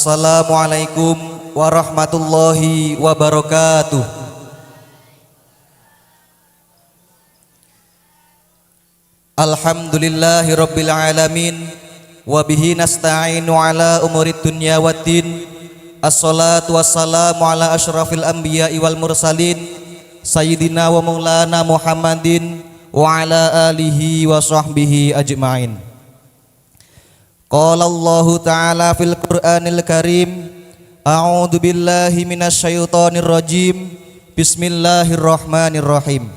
Assalamualaikum warahmatullahi wabarakatuh. Alhamdulillahi rabbil alamin, wabihi nasta'inu ala umurid dunya waddin. Assalatu wassalamu ala asyrafil anbiya'i wal mursalin, sayyidina wa maulana Muhammadin wa ala alihi wa sahbihi ajma'in. Qala Allahu ta'ala fil Qur'anil Karim, a'udzu billahi minasyaitonir rajim. Bismillahirrahmanirrahim.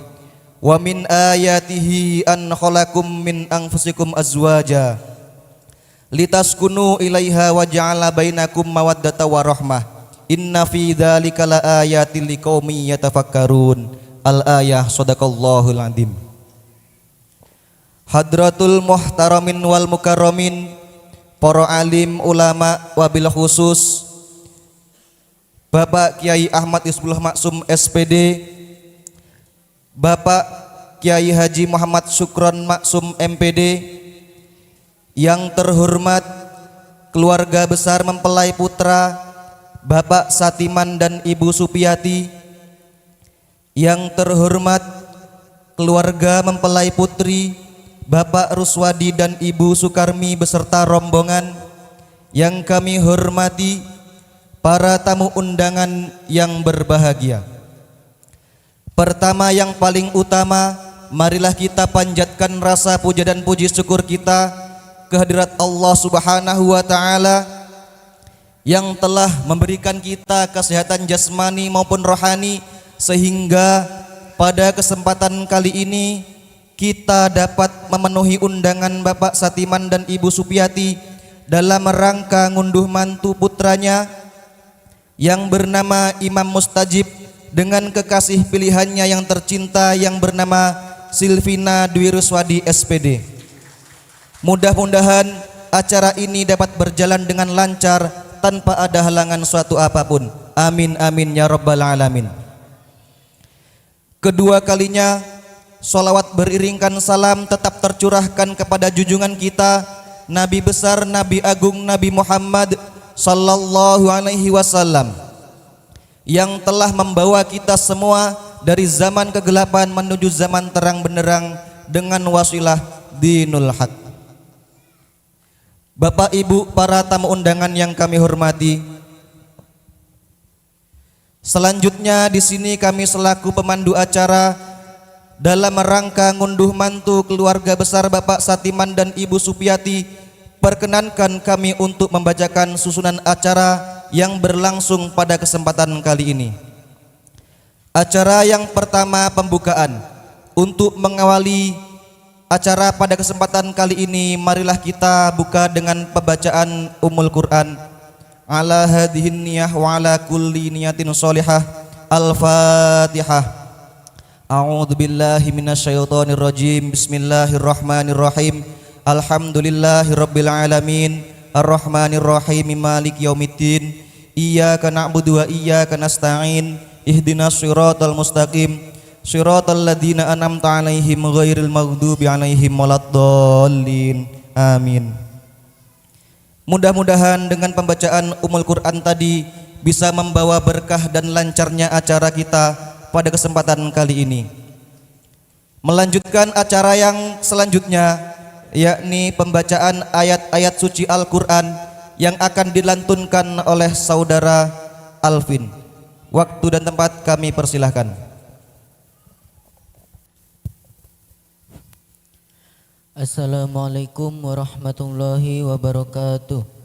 Wa min ayatihi an khalaqakum min anfusikum azwaja litaskunu ilaiha wa ja'ala bainakum mawaddata wa rahmah. Inna fi dzalika laayatil liqaumin yatafakkarun. Al-ayah. Shadaqallahul adzim. Hadratul muhtaramin wal mukarramin, para alim ulama wabil khusus Bapak Kiai Ahmad Hizbullah Maksum SPD, Bapak Kiai Haji Muhammad Syukron Maksum MPD, yang terhormat keluarga besar mempelai putra Bapak Satiman dan Ibu Supiati, yang terhormat keluarga mempelai putri Bapak Ruswadi dan Ibu Sukarmi beserta rombongan, yang kami hormati para tamu undangan yang berbahagia. Pertama yang paling utama, marilah kita panjatkan rasa puja dan puji syukur kita kehadirat Allah Subhanahu wa Ta'ala yang telah memberikan kita kesehatan jasmani maupun rohani, sehingga pada kesempatan kali ini kita dapat memenuhi undangan Bapak Satiman dan Ibu Supiati dalam rangka ngunduh mantu putranya yang bernama Imam Mustajib dengan kekasih pilihannya yang tercinta yang bernama Silvina Dwi Ruswadi SPD. Mudah-mudahan acara ini dapat berjalan dengan lancar tanpa ada halangan suatu apapun. Amin amin ya rabbal alamin. Kedua kalinya sholawat beriringkan salam tetap tercurahkan kepada junjungan kita, Nabi besar, Nabi agung, Nabi Muhammad sallallahu alaihi wasallam, yang telah membawa kita semua dari zaman kegelapan menuju zaman terang benderang dengan wasilah dinul haq. Bapak Ibu para tamu undangan yang kami hormati, selanjutnya di sini kami selaku pemandu acara dalam rangka ngunduh mantu keluarga besar Bapak Satiman dan Ibu Supiati, perkenankan kami untuk membacakan susunan acara yang berlangsung pada kesempatan kali ini. Acara yang pertama, pembukaan. Untuk mengawali acara pada kesempatan kali ini, marilah kita buka dengan pembacaan Ummul Quran. Ala hadhihin niyah wa ala kulli niyatin sholihah. Al-Fatihah. A'udzu billahi minasyaitonir rajim. Bismillahirrahmanirrahim. Alhamdulillahirabbil alamin, arrahmanir rahim, maliki yaumiddin. Iyyaka na'budu wa iyyaka nasta'in. Ihdinas shiratal mustaqim, shiratal ladzina an'amta 'alaihim ghairil maghdubi 'alaihim waladdallin. Amin. Mudah-mudahan dengan pembacaan Ummul Quran tadi bisa membawa berkah dan lancarnya acara kita pada kesempatan kali ini. Melanjutkan acara yang selanjutnya, yakni pembacaan ayat-ayat suci Al-Quran yang akan dilantunkan oleh saudara Alvin. Waktu dan tempat kami persilahkan. Assalamualaikum warahmatullahi wabarakatuh.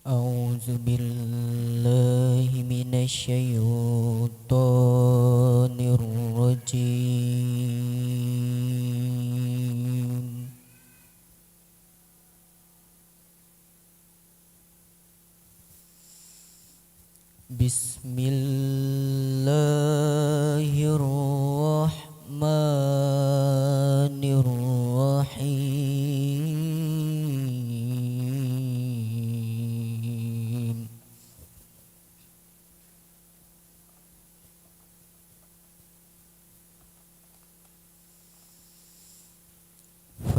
A'udzu billahi minasyaitonir rajim. Bismillahirrahmanirrahim.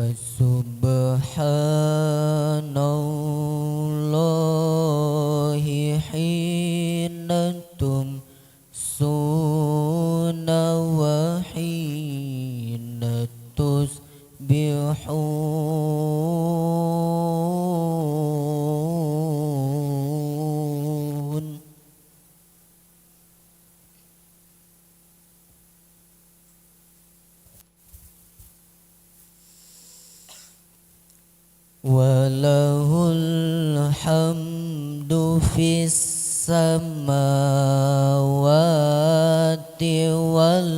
Fasubhanallahi hina tumsuna wa hina tusbihun. Walahul hamdu fis samawati wal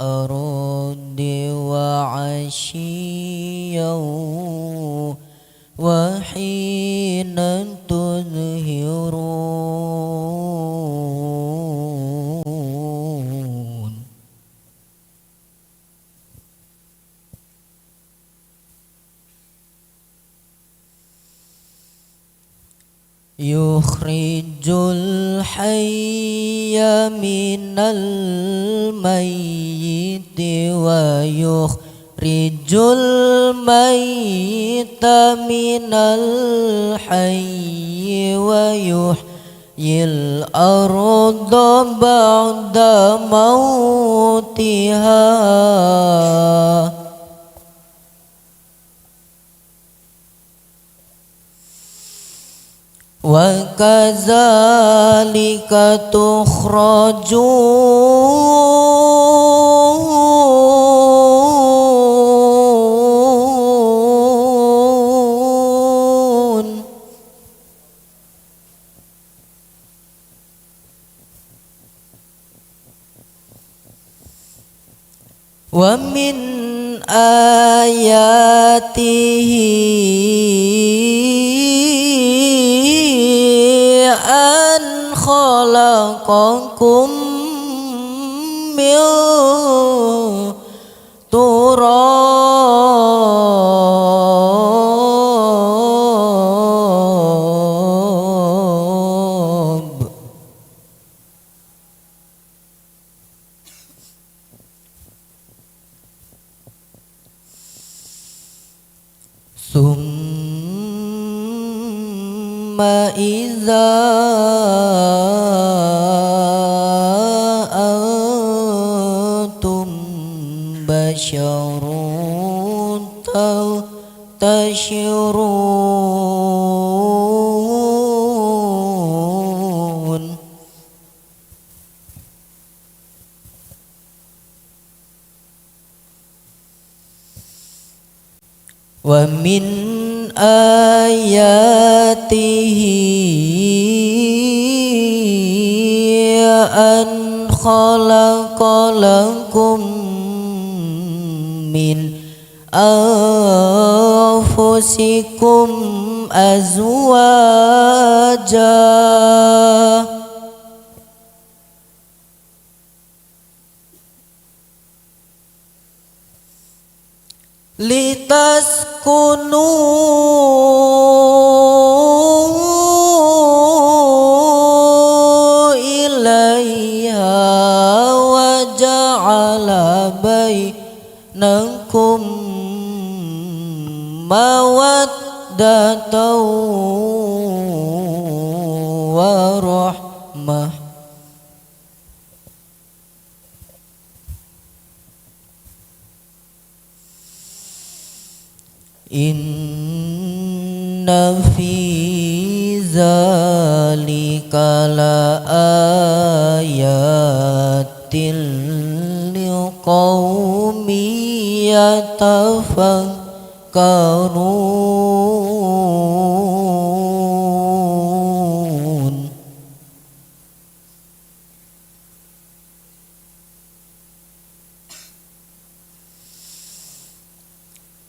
ardi wa ashiyan wa hina tudhirun. Yukhrijul hayya minal mayyiti wa yukhrijul mayyita minal hayyi wa yuhyil arda ba'da mautiha. Wa kadzalika tukhrajun. Wa min ayatihi an khalaqakum min turab. Summa iza antum basyarun tashirun. Wa min ayatihi an khalaqa lakum min anfusikum azwaja litaskunu ilaiha wa ja'ala bainakum mawaddatan wa rahmah. Inna fi zalika la ayatin liqaumin yatafakkarun.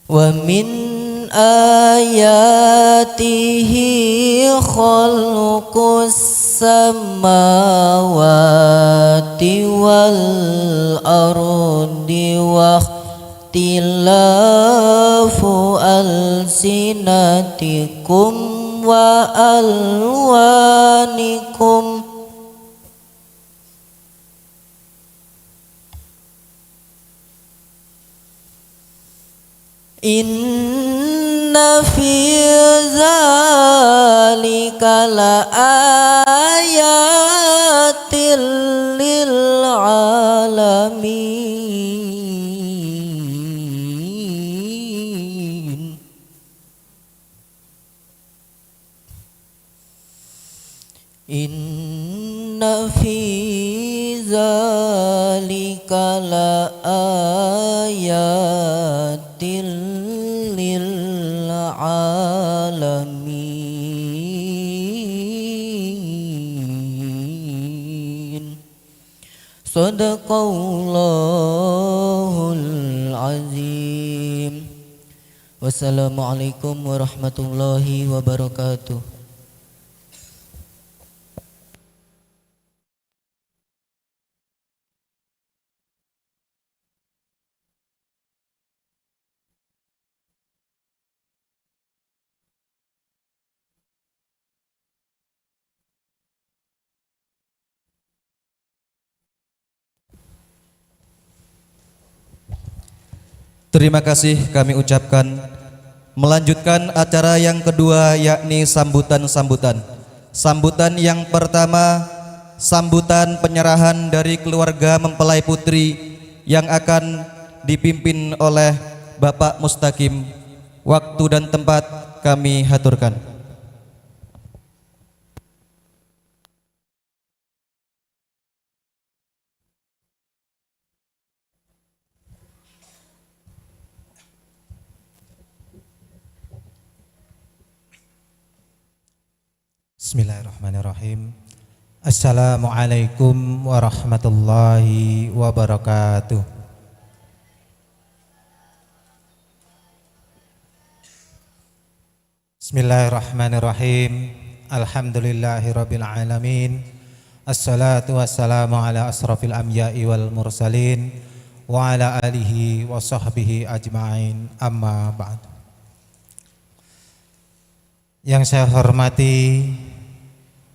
Wa min ayatihi khalqus samawati wal ardi wa ikhtilafu alsinatikum wa alwanikum. Inna fi zalika la ayatil lil alamin. Inna fi zalika la ayatil lil alamin. Sadaqallahul azim. Wassalamualaikum warahmatullahi wabarakatuh. Terima kasih kami ucapkan. Melanjutkan acara yang kedua yakni sambutan-sambutan. Sambutan yang pertama, sambutan penyerahan dari keluarga mempelai putri yang akan dipimpin oleh Bapak Mustaqim. Waktu dan tempat kami haturkan. Bismillahirrahmanirrahim. Assalamualaikum warahmatullahi wabarakatuh. Bismillahirrahmanirrahim. Alhamdulillahirabbil alamin. Assalatu wassalamu ala asrafil anbiya'i wal mursalin wa ala alihi wa sahbihi ajma'in. Amma ba'd. Yang saya hormati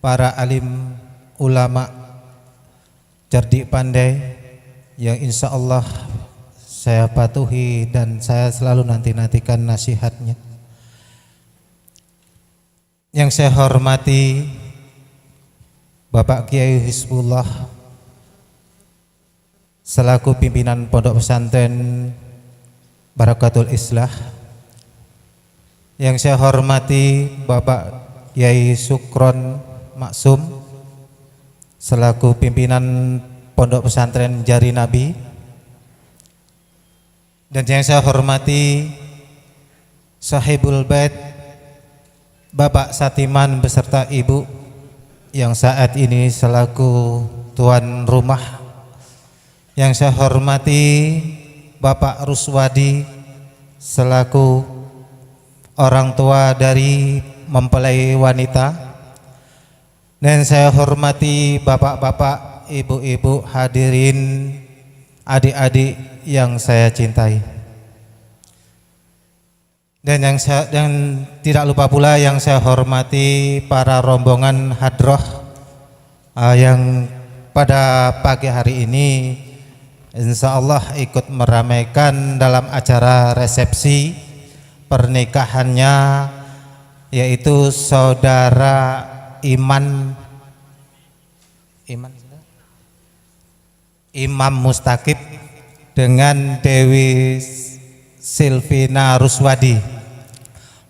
para alim ulama cerdik pandai yang insya Allah saya patuhi dan saya selalu nanti-nantikan nasihatnya. Yang saya hormati Bapak Kiai Hizbullah selaku pimpinan Pondok Pesantren Barakatul Islah. Yang saya hormati Bapak Kiai Sukron Maksum selaku pimpinan Pondok Pesantren Jari Nabi. Dan yang saya hormati Sahibul Bait Bapak Satiman beserta Ibu yang saat ini selaku tuan rumah. Yang saya hormati Bapak Ruswadi selaku orang tua dari mempelai wanita. Dan saya hormati bapak-bapak, ibu-ibu, hadirin, adik-adik yang saya cintai. Dan yang tidak lupa pula yang saya hormati para rombongan hadroh yang pada pagi hari ini insya Allah ikut meramaikan dalam acara resepsi pernikahannya, yaitu saudara Imam Mustaqim dengan Dewi Silvina Ruswadi.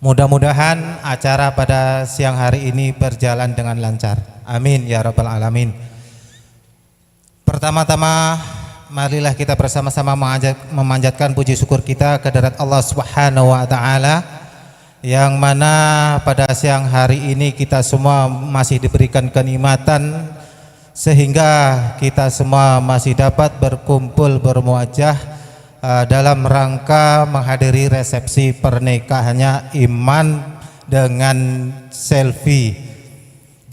Mudah-mudahan acara pada siang hari ini berjalan dengan lancar. Amin ya rabbal alamin. Pertama-tama marilah kita bersama-sama memanjatkan puji syukur kita kehadirat Allah Subhanahu wa taala, yang mana pada siang hari ini kita semua masih diberikan kenikmatan sehingga kita semua masih dapat berkumpul bermuajah dalam rangka menghadiri resepsi pernikahannya Iman dengan selfie.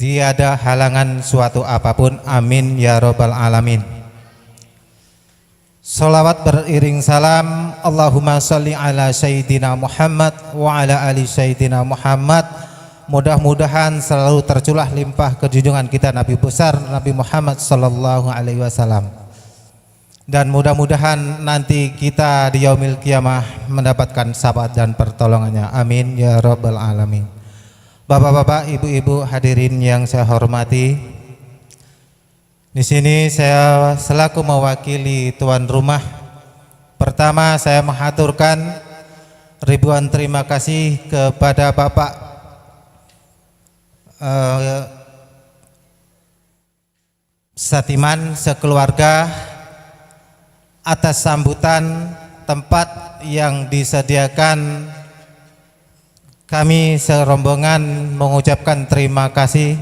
Tiada halangan suatu apapun. Amin ya rabbal alamin. Salawat beriring salam, Allahumma salli ala Sayyidina Muhammad wa ala ali Sayyidina Muhammad. Mudah-mudahan selalu terculah limpah kejunjungan kita Nabi besar Nabi Muhammad sallallahu alaihi wasallam. dan mudah-mudahan nanti kita di yaumil qiyamah mendapatkan syafaat dan pertolongannya. Amin ya rabbal alamin. Bapak-bapak, ibu-ibu hadirin yang saya hormati, di sini saya selaku mewakili tuan rumah, pertama saya mengaturkan ribuan terima kasih kepada Bapak Satiman sekeluarga atas sambutan tempat yang disediakan. Kami serombongan mengucapkan terima kasih,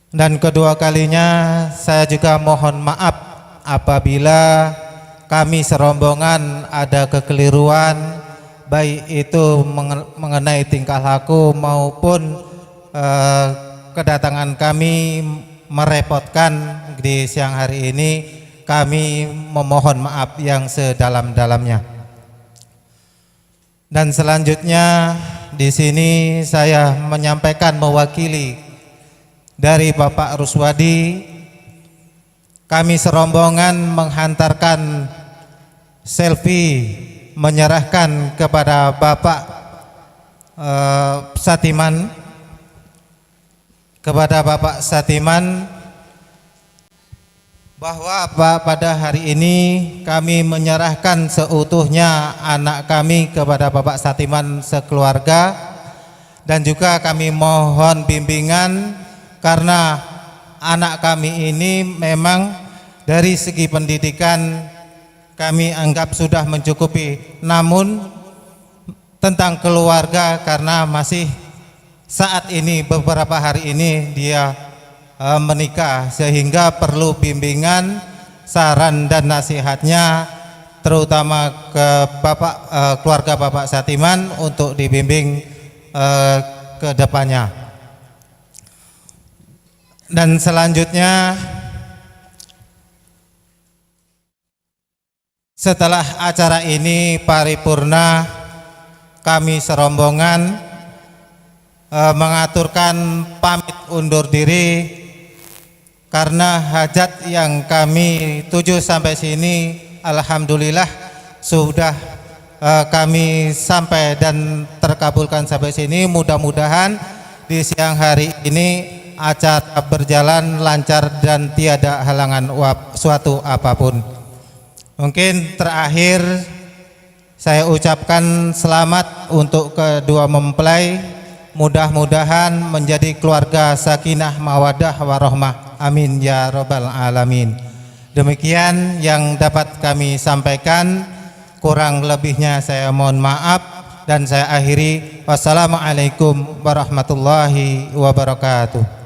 dan kedua kalinya saya juga mohon maaf apabila kami serombongan ada kekeliruan, baik itu mengenai tingkah laku maupun kedatangan kami merepotkan di siang hari ini. Kami memohon maaf yang sedalam-dalamnya. Dan selanjutnya di sini saya menyampaikan mewakili dari Bapak Ruswadi, kami serombongan menghantarkan selfie menyerahkan kepada Bapak Satiman, bahwa pada hari ini kami menyerahkan seutuhnya anak kami kepada Bapak Satiman sekeluarga, dan juga kami mohon bimbingan karena anak kami ini memang dari segi pendidikan kami anggap sudah mencukupi, namun tentang keluarga karena masih saat ini beberapa hari ini dia menikah, sehingga perlu bimbingan, saran dan nasihatnya terutama ke Bapak keluarga Bapak Satiman untuk dibimbing ke depannya. Dan selanjutnya setelah acara ini paripurna, kami serombongan mengaturkan pamit undur diri karena hajat yang kami tuju sampai sini alhamdulillah sudah kami sampai dan terkabulkan sampai sini. Mudah-mudahan di siang hari ini acara berjalan lancar dan tiada halangan suatu apapun. Mungkin terakhir saya ucapkan selamat untuk kedua mempelai, mudah-mudahan menjadi keluarga sakinah mawadah warahmah. Amin ya rabbal alamin. Demikian yang dapat kami sampaikan, kurang lebihnya saya mohon maaf dan saya akhiri. Wassalamualaikum warahmatullahi wabarakatuh.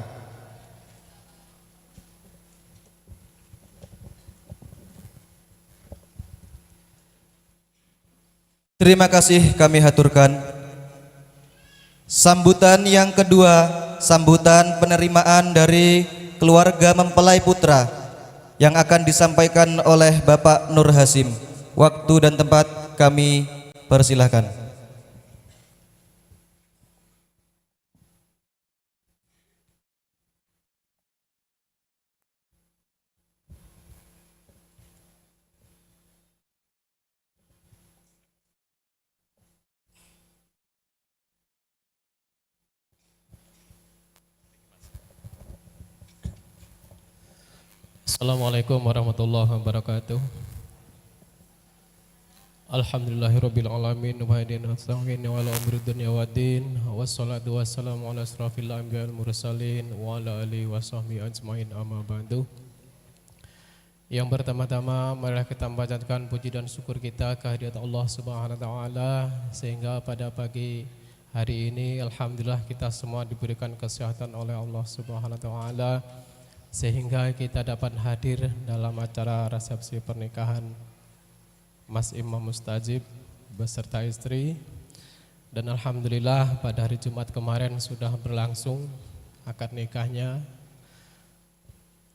Terima kasih kami haturkan. Sambutan yang kedua, sambutan penerimaan dari keluarga mempelai putra yang akan disampaikan oleh Bapak Nur Hasim. Waktu dan tempat kami persilahkan. Assalamualaikum warahmatullahi wabarakatuh. Alhamdulillahirabbil alamin wa hadina nasta'in wa ala umri dunya waddin wassalatu wassalamu ala asrafil anbiya'i wal mursalin wa ala alihi washabbihi ajmain amma ba'du. Yang pertama-tama marilah kita panjatkan puji dan syukur kita kehadirat Allah Subhanahu wa taala sehingga pada pagi hari ini alhamdulillah kita semua diberikan kesehatan oleh Allah Subhanahu wa taala sehingga kita dapat hadir dalam acara resepsi pernikahan Mas Imam Mustajib beserta istri. Dan alhamdulillah pada hari Jumat kemarin sudah berlangsung akad nikahnya.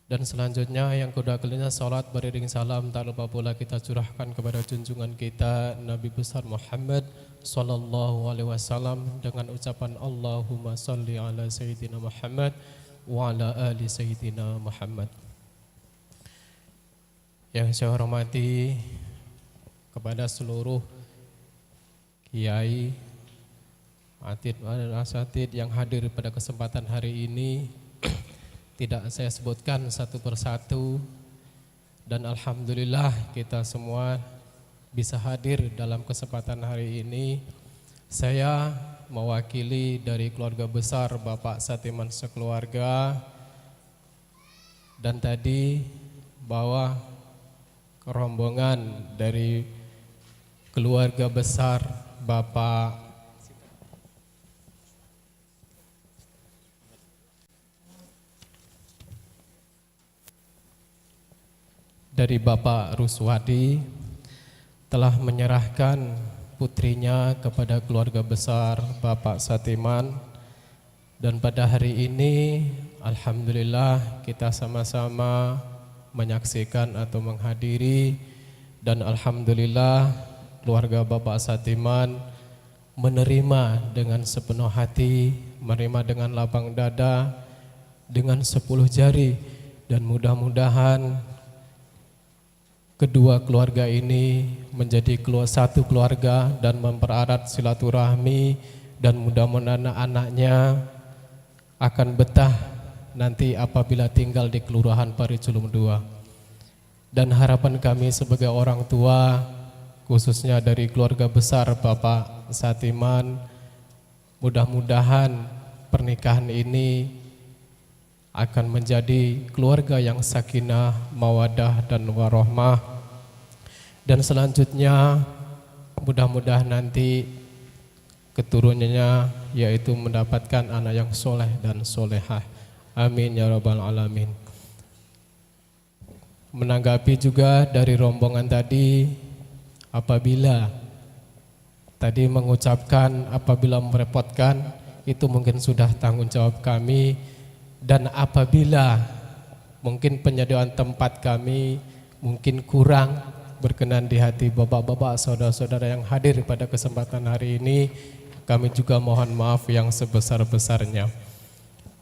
Dan selanjutnya yang kedua kalinya salat beriring salam tak lupa pula kita curahkan kepada junjungan kita Nabi besar Muhammad sallallahu alaihi wasallam dengan ucapan Allahumma salli ala sayyidina Muhammad wa ala ali sayyidina Muhammad. Yang saya hormati kepada seluruh kiai, atid dan asatid yang hadir pada kesempatan hari ini, tidak saya sebutkan satu persatu, dan alhamdulillah kita semua bisa hadir dalam kesempatan hari ini. Saya mewakili dari keluarga besar Bapak Satiman sekeluarga, dan tadi bawa rombongan dari keluarga besar Bapak Ruswadi telah menyerahkan putrinya kepada keluarga besar Bapak Satiman, dan pada hari ini alhamdulillah kita sama-sama menyaksikan atau menghadiri, dan alhamdulillah keluarga Bapak Satiman menerima dengan sepenuh hati, menerima dengan lapang dada, dengan 10 jari, dan mudah-mudahan kedua keluarga ini menjadi satu keluarga dan mempererat silaturahmi, dan mudah-mudahan anak-anaknya akan betah nanti apabila tinggal di Kelurahan Pariculum 2. Dan harapan kami sebagai orang tua, khususnya dari keluarga besar Bapak Satiman, mudah-mudahan pernikahan ini akan menjadi keluarga yang sakinah, mawadah dan warahmah. Dan selanjutnya mudah-mudahan nanti keturunannya yaitu mendapatkan anak yang soleh dan solehah. Amin ya rabbal alamin. Menanggapi juga dari rombongan tadi, apabila tadi mengucapkan apabila merepotkan, itu mungkin sudah tanggung jawab kami, dan apabila mungkin penyediaan tempat kami mungkin kurang berkenan di hati bapak-bapak, saudara-saudara yang hadir pada kesempatan hari ini, kami juga mohon maaf yang sebesar-besarnya.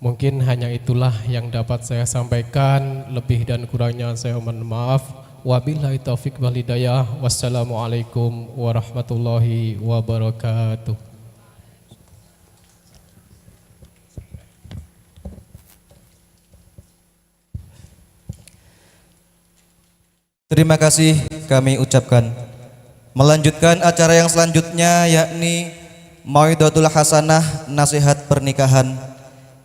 Mungkin hanya itulah yang dapat saya sampaikan, lebih dan kurangnya saya mohon maaf. Wabillahi taufik wal hidayah. Wassalamualaikum warahmatullahi wabarakatuh. Terima kasih kami ucapkan. Melanjutkan acara yang selanjutnya yakni Mau'idatul Hasanah, nasihat pernikahan,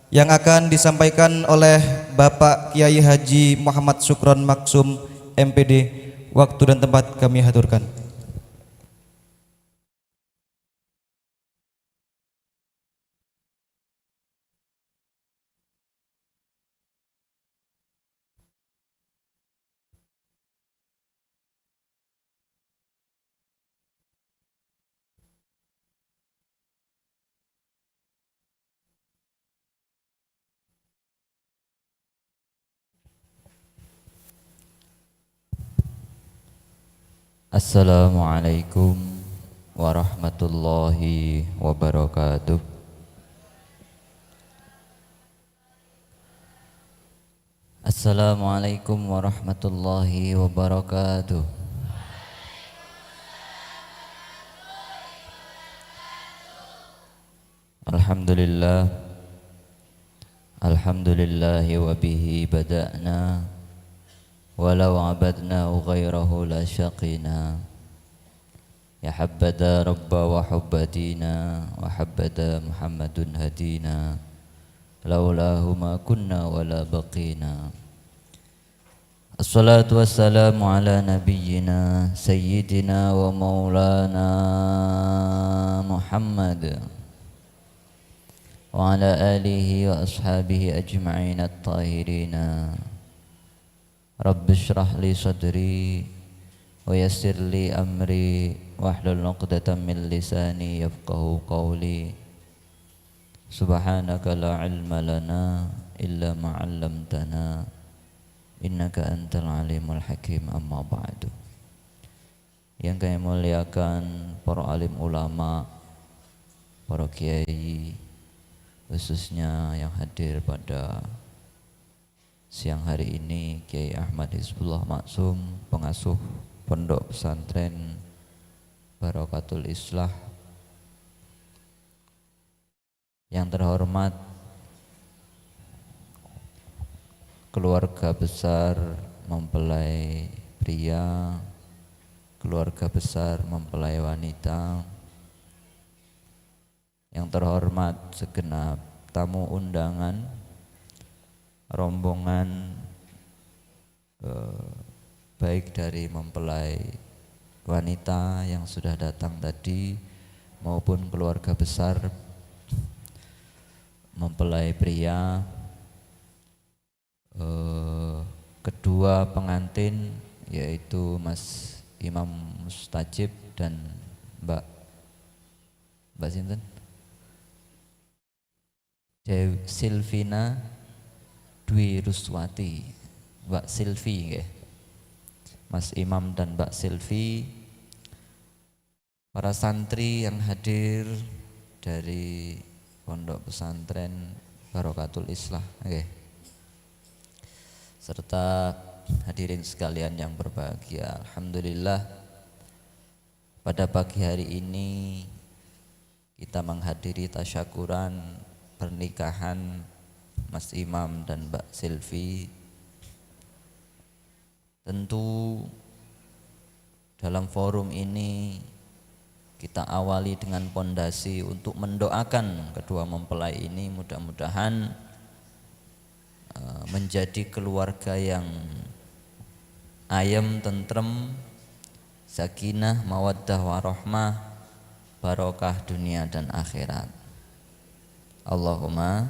yang akan disampaikan oleh Bapak Kiai Haji Muhammad Sukron Maksum MPD. Waktu dan tempat kami haturkan. Assalamualaikum warahmatullahi wabarakatuh. Assalamualaikum warahmatullahi wabarakatuh. Alhamdulillah, alhamdulillahi wa bihi bada'na, walau abadnahu ghairahu la syaqina. Ya habbada rabba wa hubbadina, wa habbada muhammadun hadina, laulahu ma kunna wala baqina. Assalatu wassalamu ala nabiyyina sayyidina wa maulana Muhammad wa ala alihi wa ashabihi ajma'in at-tahirina. Rabbi shrah li sadri wa yassir li amri wahlul 'uqdatam min lisani yafqahu qawli. Subhanaka la ilma lana illa ma 'allamtana innaka antal alimul hakim. Amma ba'du. Yang kami muliakan para alim ulama, para kiai, khususnya yang hadir pada Siang hari ini Kiai Ahmad Hizbullah Maksum, pengasuh Pondok Pesantren Barokatul Islah. Yang terhormat keluarga besar mempelai pria, keluarga besar mempelai wanita. Yang terhormat segenap tamu undangan, rombongan baik dari mempelai wanita yang sudah datang tadi maupun keluarga besar mempelai pria, kedua pengantin yaitu Mas Imam Mustajib dan Mbak Sinten? Silvina Dwi Ruswati, Mbak Silvi nggih. Mas Imam dan Mbak Silvi, para santri yang hadir dari Pondok Pesantren Barokatul Islah nggih. Serta hadirin sekalian yang berbahagia. Alhamdulillah pada pagi hari ini kita menghadiri tasyakuran pernikahan Mas Imam dan Mbak Silvi. Tentu dalam forum ini kita awali dengan pondasi untuk mendoakan kedua mempelai ini mudah-mudahan menjadi keluarga yang ayem, tentrem, sakinah, mawaddah, warahmah, barokah dunia dan akhirat. Allahumma.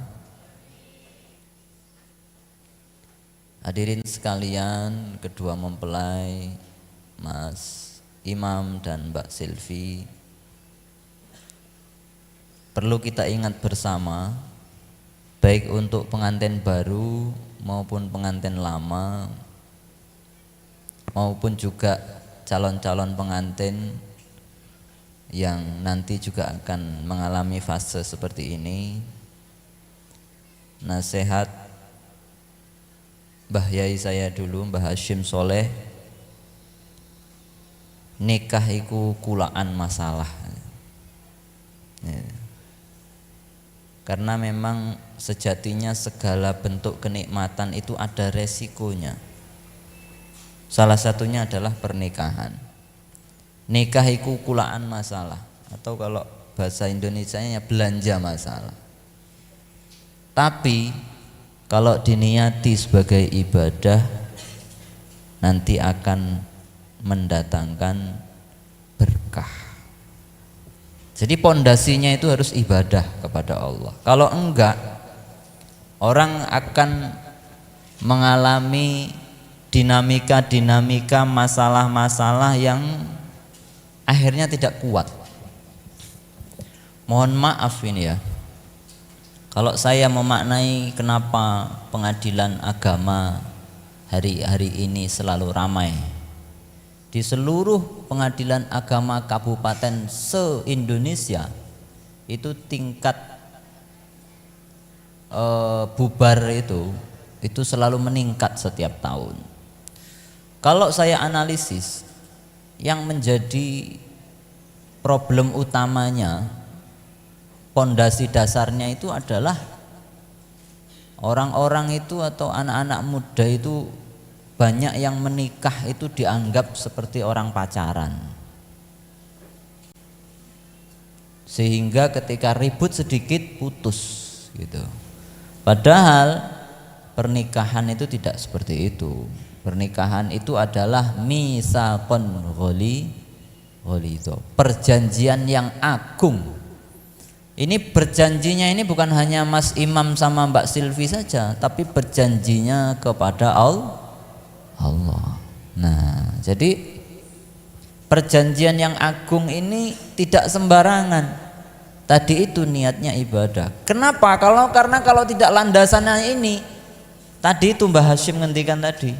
Hadirin sekalian, kedua mempelai Mas Imam dan Mbak Silvi, perlu kita ingat bersama, baik untuk pengantin baru maupun pengantin lama maupun juga calon-calon pengantin yang nanti juga akan mengalami fase seperti ini. Nasihat Mbah Yai saya dulu, Mbah Hashim Soleh, nikah iku kulaan masalah ya. Karena memang sejatinya segala bentuk kenikmatan itu ada resikonya. Salah satunya adalah pernikahan. Nikah iku kulaan masalah, atau kalau bahasa Indonesianya belanja masalah. Tapi kalau diniati sebagai ibadah nanti akan mendatangkan berkah. Jadi pondasinya itu harus ibadah kepada Allah. Kalau enggak, orang akan mengalami dinamika-dinamika masalah-masalah yang akhirnya tidak kuat. Mohon maaf ini ya, kalau saya memaknai kenapa pengadilan agama hari-hari ini selalu ramai. Di seluruh pengadilan agama kabupaten se-Indonesia itu tingkat bubar itu selalu meningkat setiap tahun. Kalau saya analisis, yang menjadi problem utamanya, pondasi dasarnya itu adalah orang-orang itu atau anak-anak muda itu banyak yang menikah itu dianggap seperti orang pacaran, sehingga ketika ribut sedikit putus gitu. Padahal pernikahan itu tidak seperti itu. Pernikahan itu adalah misaqon ghalidho, perjanjian yang agung. Ini berjanjinya ini bukan hanya Mas Imam sama Mbak Silvi saja, tapi berjanjinya kepada Allah. Nah, jadi perjanjian yang agung ini tidak sembarangan. Tadi itu niatnya ibadah. Kenapa? Karena kalau tidak landasannya ini, tadi itu Mbah Hashim ngendikan tadi,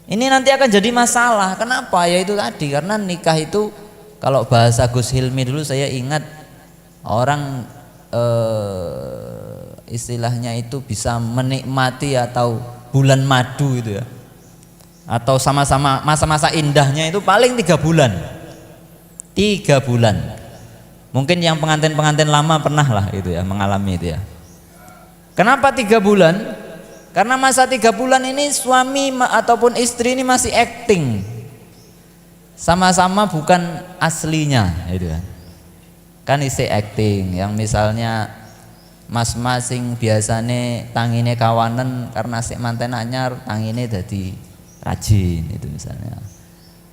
ini nanti akan jadi masalah. Kenapa? Ya itu tadi, karena nikah itu kalau bahasa Gus Hilmi dulu saya ingat, orang istilahnya itu bisa menikmati atau bulan madu itu ya, atau sama-sama masa-masa indahnya itu paling 3 bulan. 3 bulan. Mungkin yang pengantin-pengantin lama pernah lah itu ya, mengalami itu ya. Kenapa 3 bulan? Karena masa 3 bulan ini suami ataupun istri ini masih acting, sama-sama bukan aslinya itu kan isi acting. Yang misalnya mas-masing biasanya tangine kawanan karena sik manten anyar tangine jadi rajin itu misalnya.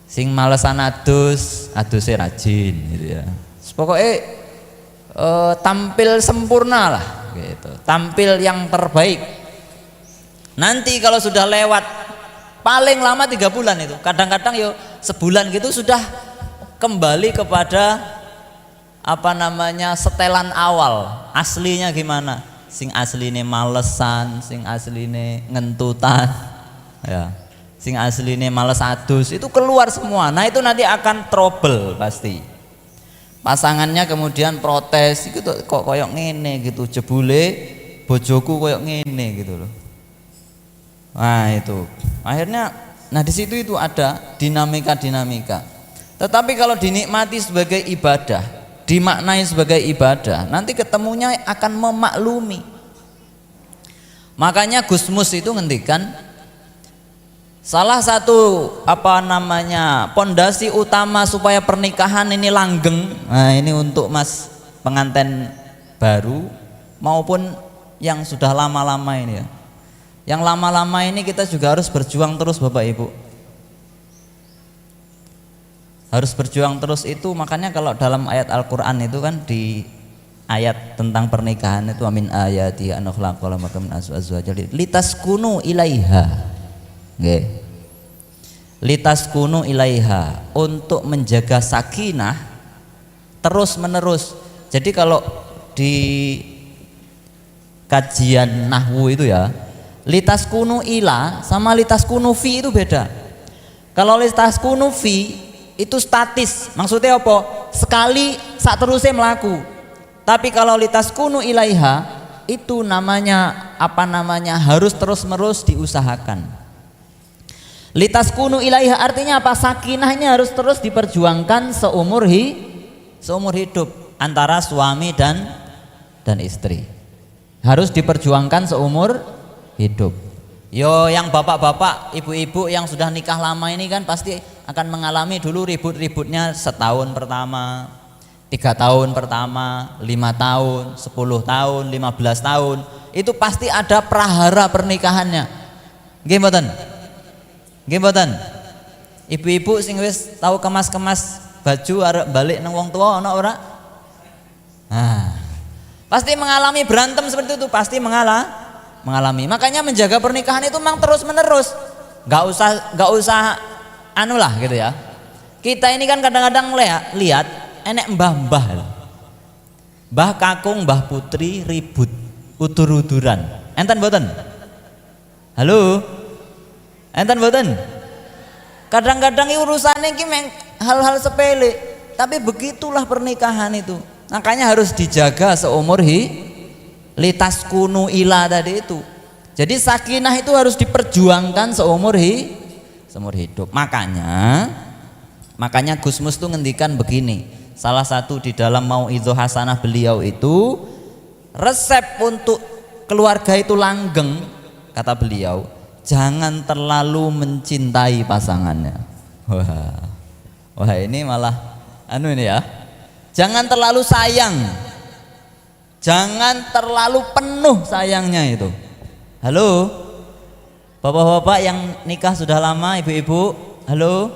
Sing malesan adusnya rajin gitu ya. Pokoknya tampil sempurna lah gitu, tampil yang terbaik. Nanti kalau sudah lewat paling lama 3 bulan itu, kadang-kadang yo sebulan gitu sudah kembali kepada apa namanya setelan awal. Aslinya gimana? Sing asline malesan, sing asline ngentutan ya, sing asline males adus itu keluar semua. Nah itu nanti akan trouble pasti. Pasangannya kemudian protes, itu kok koyok ngene gitu, jebule bojoku koyok ngene gitu loh. Nah itu akhirnya, nah di situ itu ada dinamika. Tetapi kalau dinikmati sebagai ibadah, dimaknai sebagai ibadah, nanti ketemunya akan memaklumi. Makanya Gusmus itu ngendikan salah satu apa namanya pondasi utama supaya pernikahan ini langgeng. Nah ini untuk mas pengantin baru maupun yang sudah lama-lama ini ya. Yang lama-lama ini kita juga harus berjuang terus Bapak Ibu. Harus berjuang terus itu, makanya kalau dalam ayat Al-Quran itu kan di ayat tentang pernikahan itu amin ayati an khalaqal lakum min azwajin litaskunu ilaiha. Nggih. Litaskunu ilaiha, untuk menjaga sakinah terus menerus. Jadi kalau di kajian nahwu itu ya, litaskunu ila sama litaskunu fi itu beda. Kalau litaskunu fi itu statis, maksudnya apa? Sekali sak terusnya melaku. Tapi kalau litaskunu ilaiha itu namanya apa namanya harus terus menerus diusahakan. Litaskunu ilaiha artinya apa? Sakinahnya harus terus diperjuangkan seumur hidup antara suami dan istri. Harus diperjuangkan seumur hidup. Yo yang bapak-bapak, ibu-ibu yang sudah nikah lama ini kan pasti akan mengalami dulu ribut-ributnya setahun pertama, 3 tahun pertama, 5 tahun, 10 tahun, 15 tahun. Itu pasti ada prahara pernikahannya. Nggih mboten? Nggih mboten? Ibu-ibu sing wis tahu kemas-kemas baju arep balik nang wong tua ana ora? Nah, pasti mengalami berantem seperti itu, pasti mengalami. Makanya menjaga pernikahan itu memang terus menerus. Gak usah anu lah gitu ya. Kita ini kan kadang-kadang lihat enek mbah-mbah. Mbah kakung, mbah putri ribut, udur-uduran. Enten mboten? Halo? Enten mboten? Kadang-kadang urusannya iki hal-hal sepele, tapi begitulah pernikahan itu. Makanya harus dijaga seumur litaskunu ila tadi itu. Jadi sakinah itu harus diperjuangkan seumur hidup. Makanya Gusmus tuh ngendikan begini. Salah satu di dalam Mau'idhah Hasanah beliau itu, resep untuk keluarga itu langgeng, kata beliau, jangan terlalu mencintai pasangannya. Wah ini malah anu ini ya. Jangan terlalu sayang. Jangan terlalu penuh sayangnya itu. Halo, bapak-bapak yang nikah sudah lama, ibu-ibu, halo.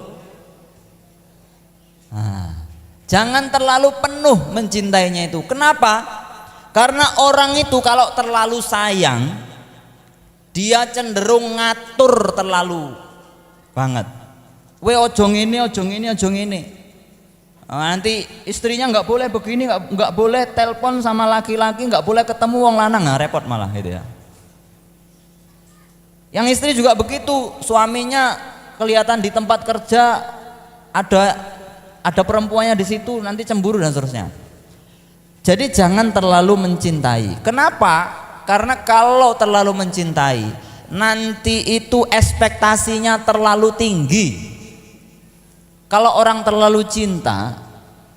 Nah, jangan terlalu penuh mencintainya itu. Kenapa? Karena orang itu kalau terlalu sayang, dia cenderung ngatur terlalu banget. We ojo ngene. Nanti istrinya nggak boleh begini, nggak boleh telepon sama laki-laki, nggak boleh ketemu wong lanang, nah repot malah gitu ya. Yang istri juga begitu, suaminya kelihatan di tempat kerja ada perempuannya di situ, nanti cemburu dan seterusnya. Jadi jangan terlalu mencintai. Kenapa? Karena kalau terlalu mencintai, nanti itu ekspektasinya terlalu tinggi. Kalau orang terlalu cinta,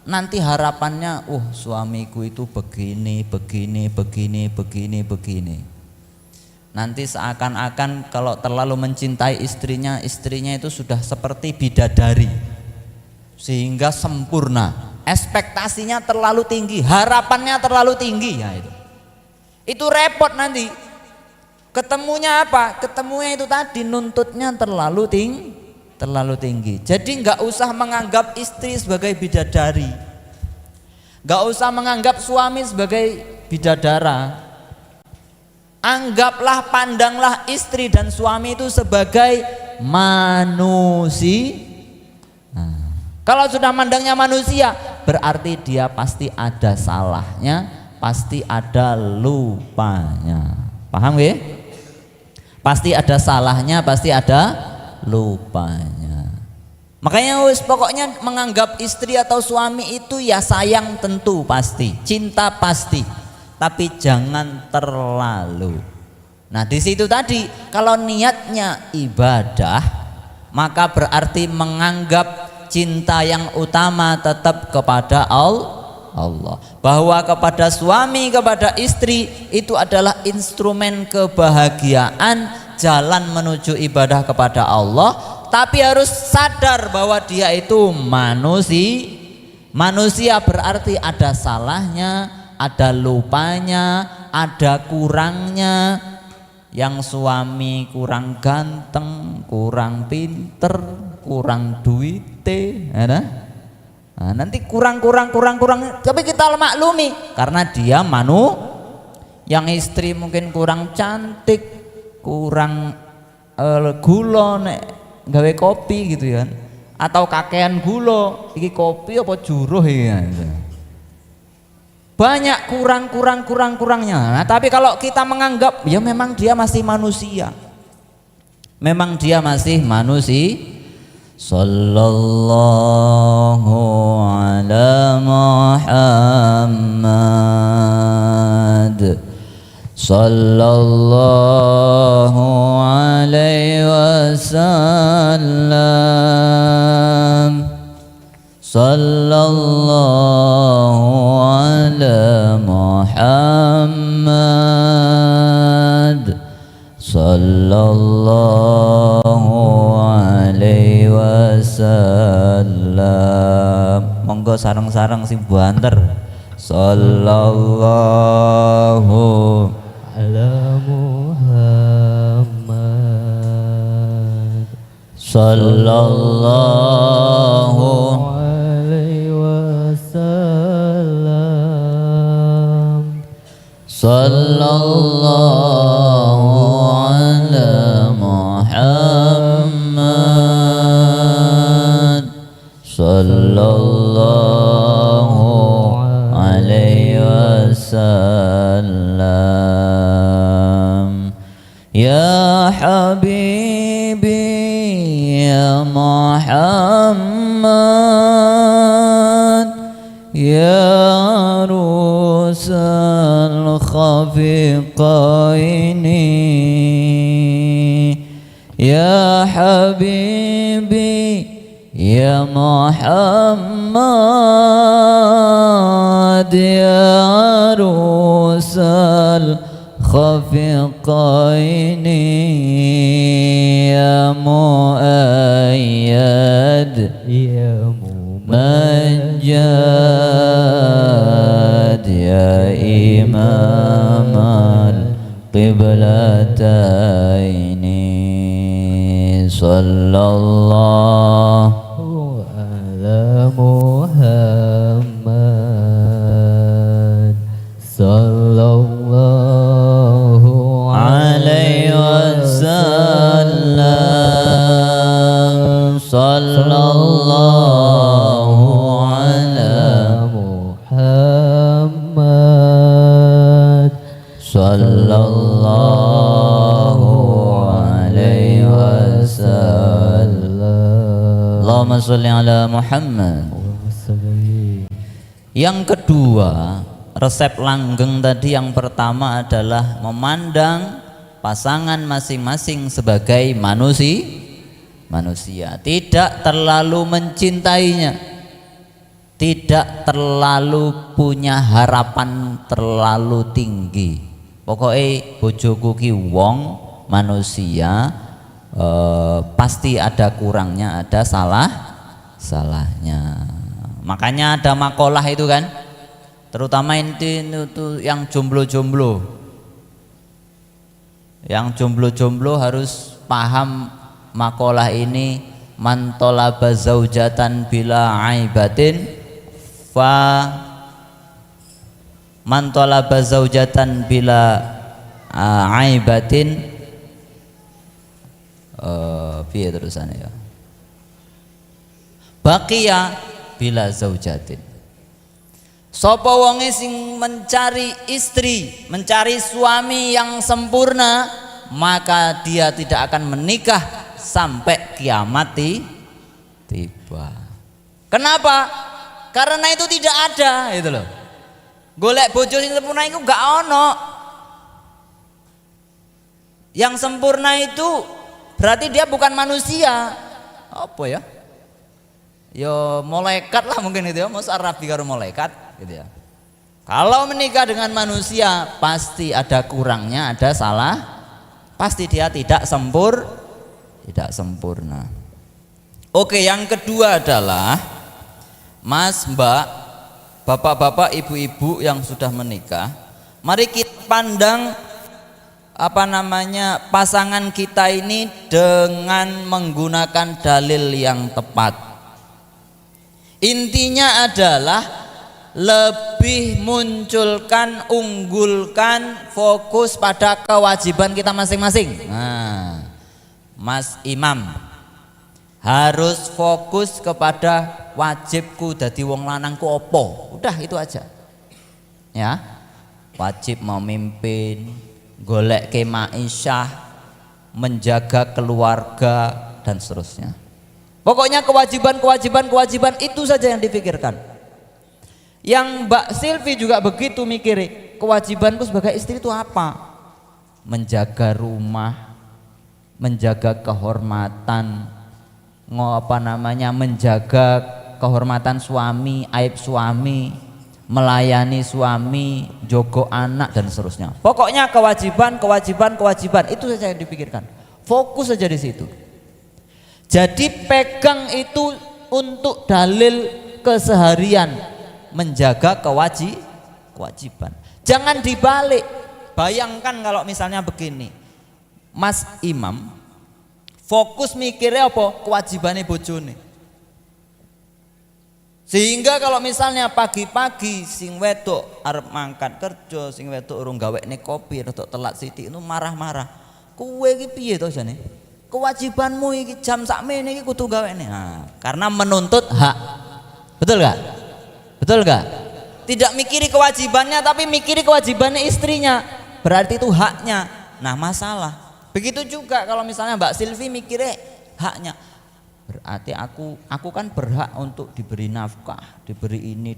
nanti harapannya, suamiku itu begini, begini, begini, begini, begini. Nanti seakan-akan kalau terlalu mencintai istrinya, istrinya itu sudah seperti bidadari, sehingga sempurna. Ekspektasinya terlalu tinggi, harapannya terlalu tinggi, ya itu repot nanti. Ketemunya apa? Ketemunya itu tadi nuntutnya terlalu tinggi. Jadi nggak usah menganggap istri sebagai bidadari, nggak usah menganggap suami sebagai bidadara. Anggaplah, pandanglah istri dan suami itu sebagai manusia. Kalau sudah mandangnya manusia, berarti dia pasti ada salahnya, pasti ada lupanya. Paham ya? Pasti ada salahnya, pasti ada lupanya. Makanya pokoknya menganggap istri atau suami itu ya sayang tentu pasti, cinta pasti, tapi jangan terlalu. Nah di situ tadi kalau niatnya ibadah, maka berarti menganggap cinta yang utama tetap kepada Allah, bahwa kepada suami, kepada istri itu adalah instrumen kebahagiaan, jalan menuju ibadah kepada Allah. Tapi harus sadar bahwa dia itu manusia, berarti ada salahnya, ada lupanya, ada kurangnya. Yang suami kurang ganteng, kurang pinter, kurang duite, nah, nanti kurang. Tapi kita maklumi karena dia yang istri mungkin kurang cantik, kurang gula nek gawe kopi gitu kan, atau kakean gula, iki kopi apa juruh ya. Banyak kurangnya. Nah, tapi kalau kita menganggap ya memang dia masih manusia, memang dia masih manusia. Sallallahu ala Muhammad, sallallahu alaihi wasallam, sallallahu ala Muhammad, sallallahu alaihi wasallam. Monggo sareng-sareng sing banter. Sallallahu ala Muhammad, sallallahu alaihi wasallam, sallallahu ala Muhammad, sallallahu alaihi wasallam. Ya Habibi ya Muhammad, ya Rusal Khafiqaini, ya Habibi ya Muhammad, ya Rusal Khafiqaini, ya Muayyad ya Mumajjad, ya Imam al-Qiblataini, sallallahu ala Muhammad, sallallahu alaihi wasallam, sallallahu ala Muhammad, sallallahu alaihi wasallam. Allahumma sholli ala Muhammad. Yang kedua, resep langgeng tadi yang pertama adalah memandang pasangan masing-masing sebagai manusia, tidak terlalu mencintainya, tidak terlalu punya harapan terlalu tinggi. Pokoknya bojoku ki wong manusia, pasti ada kurangnya, ada salahnya. Makanya ada makalah itu kan, terutama itu yang jomblo-jomblo. Yang jomblo-jomblo harus paham makalah ini. Man talaba zaujatan bila aibatin man talaba zaujatan bila aibatin piye terusannya ya, baqiya bila zaujatin. Sapa wonge sing mencari istri, mencari suami yang sempurna, maka dia tidak akan menikah sampai kiamat tiba. Kenapa? Karena itu tidak ada, itu loh. Golek bojo sing sempurna itu gak ono. Yang sempurna itu berarti dia bukan manusia. Apa ya? Ya malaikat lah mungkin itu ya, masa rabi karo malaikat gitu ya. Kalau menikah dengan manusia pasti ada kurangnya, ada salah, pasti dia tidak sempurna. Oke, yang kedua adalah Mas, Mbak, bapak-bapak, ibu-ibu yang sudah menikah, mari kita pandang pasangan kita ini dengan menggunakan dalil yang tepat. Intinya adalah lebih munculkan, unggulkan, fokus pada kewajiban kita masing-masing. Nah, Mas Imam harus fokus kepada wajibku dadi wong lanangku opo. Udah itu aja. Ya. Wajib memimpin, golek ke ma'isyah, menjaga keluarga dan seterusnya. Pokoknya kewajiban itu saja yang dipikirkan. Yang Mbak Silvi juga begitu mikiri, kewajibanku sebagai istri itu apa? Menjaga rumah, menjaga kehormatan, menjaga kehormatan suami, aib suami, melayani suami, jogo anak dan seterusnya. Pokoknya kewajiban itu saja yang dipikirkan. Fokus saja di situ. Jadi pegang itu untuk dalil keseharian, menjaga kewajiban. Jangan dibalik. Bayangkan kalau misalnya begini, Mas Imam fokus mikirnya apa? Kewajibannya bojone. Sehingga kalau misalnya pagi-pagi sing wedok arep mangkat kerja, sing wedok urung gawekne kopi, rodok telat sithik itu marah-marah. Kowe iki piye to jane? Kewajibanmu iki jam sakmene iki kudu gawekne. Nah, karena menuntut hak. Betul gak? Tidak mikiri kewajibannya tapi mikiri kewajibannya istrinya. Berarti itu haknya. Nah, masalah. Begitu juga kalau misalnya Mbak Silvi mikirnya haknya. Berarti aku kan berhak untuk diberi nafkah, diberi ini.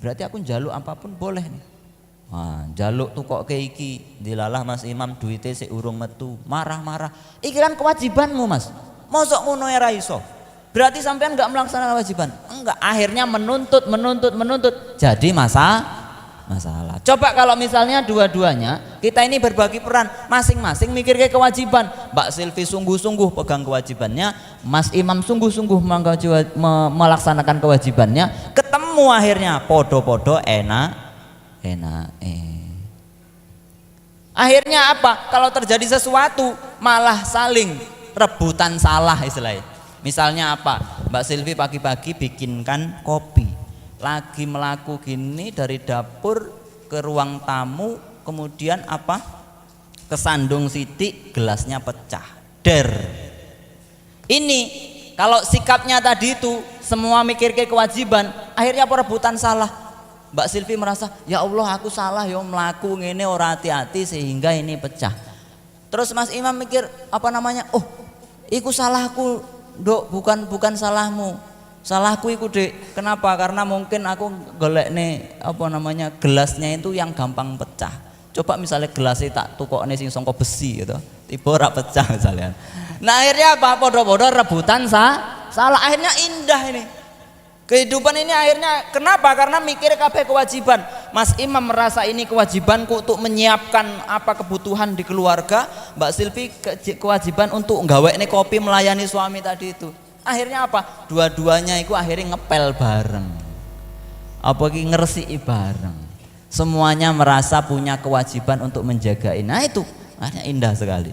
Berarti aku njaluk apapun boleh nih. Nah, njaluk tuh kok kayak iki, dilalah Mas Imam duitnya sik urung metu, marah-marah. Iki kan kewajibanmu, Mas. Mosok ngono ya ra iso. Berarti sampean enggak melaksanakan kewajiban. Enggak, akhirnya menuntut. Jadi masalah. Coba kalau misalnya dua-duanya kita ini berbagi peran, masing-masing mikir ke kewajiban. Mbak Silvi sungguh-sungguh pegang kewajibannya, Mas Imam sungguh-sungguh melaksanakan kewajibannya, ketemu akhirnya podo-podo enak. Akhirnya apa? Kalau terjadi sesuatu malah saling rebutan salah istilahnya. Misalnya apa? Mbak Silvi pagi-pagi bikinkan kopi, lagi melaku gini dari dapur ke ruang tamu, kemudian apa? Kesandung sitik, gelasnya pecah. Ini kalau sikapnya tadi itu semua mikir ke kewajiban, akhirnya perebutan salah. Mbak Silvi merasa, ya Allah aku salah yo melaku ngene ora hati-hati sehingga ini pecah. Terus Mas Imam mikir oh iku salahku Dok, bukan salahmu. Salahku iku Dek. Kenapa? Karena mungkin aku golekne gelasnya itu yang gampang pecah. Coba misalnya gelasnya tak tukokne sing sangka besi gitu, tiba ora pecah misalnya. Nah akhirnya apa? Podo-podo rebutan salah. Akhirnya indah ini. Kehidupan ini akhirnya kenapa? Karena mikir kabeh kewajiban. Mas Imam merasa ini kewajibanku untuk menyiapkan apa kebutuhan di keluarga. Mbak Silvi kewajiban untuk nggawekne kopi melayani suami tadi itu. Akhirnya apa? Dua-duanya itu akhirnya ngepel bareng. Apa ki ngresiki bareng. Semuanya merasa punya kewajiban untuk menjagain. Nah itu akhirnya indah sekali.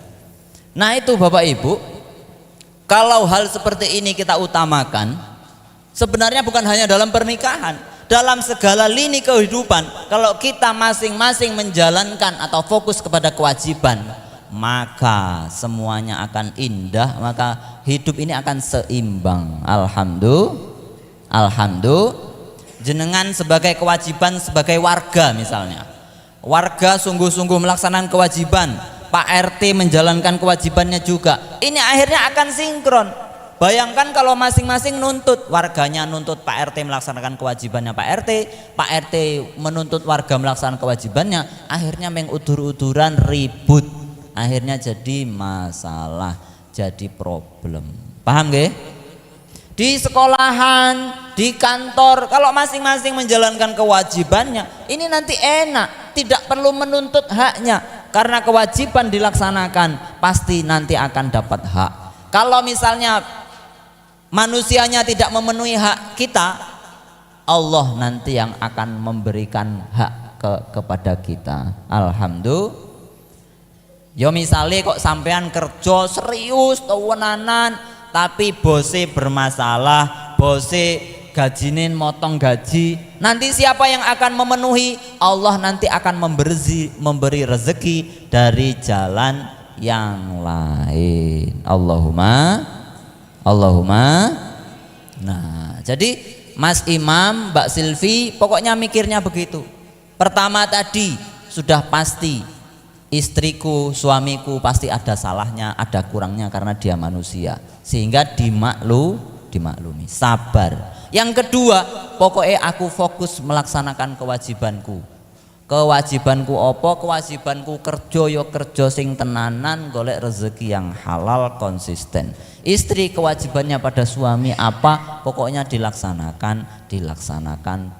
Nah itu Bapak Ibu, kalau hal seperti ini kita utamakan, sebenarnya bukan hanya dalam pernikahan, dalam segala lini kehidupan. Kalau kita masing-masing menjalankan atau fokus kepada kewajiban, maka semuanya akan indah, maka hidup ini akan seimbang. Alhamdulillah. Jenengan sebagai kewajiban sebagai warga misalnya, warga sungguh-sungguh melaksanakan kewajiban, Pak RT menjalankan kewajibannya juga, ini akhirnya akan sinkron. Bayangkan kalau masing-masing nuntut, warganya nuntut Pak RT melaksanakan kewajibannya Pak RT menuntut warga melaksanakan kewajibannya, akhirnya mengudur-uduran, ribut, akhirnya jadi masalah, jadi problem. Paham nggih? Di sekolahan, di kantor, kalau masing-masing menjalankan kewajibannya, ini nanti enak, tidak perlu menuntut haknya, karena kewajiban dilaksanakan, pasti nanti akan dapat hak. Kalau misalnya manusianya tidak memenuhi hak kita, Allah nanti yang akan memberikan hak kepada kita. Alhamdulillah. Ya misalnya kok sampean kerja serius tewenanan, tapi bose bermasalah, bose gajinin motong gaji, nanti siapa yang akan memenuhi? Allah nanti akan memberi rezeki dari jalan yang lain. Allahumma. Nah, jadi Mas Imam, Mbak Silvi, pokoknya mikirnya begitu. Pertama tadi sudah pasti istriku, suamiku pasti ada salahnya, ada kurangnya karena dia manusia, sehingga dimaklumi, sabar. Yang kedua, pokoknya aku fokus melaksanakan kewajibanku. Kewajibanku apa? Kewajibanku kerja yo kerja sing tenanan, golek rezeki yang halal, konsisten. Istri kewajibannya pada suami apa? Pokoknya dilaksanakan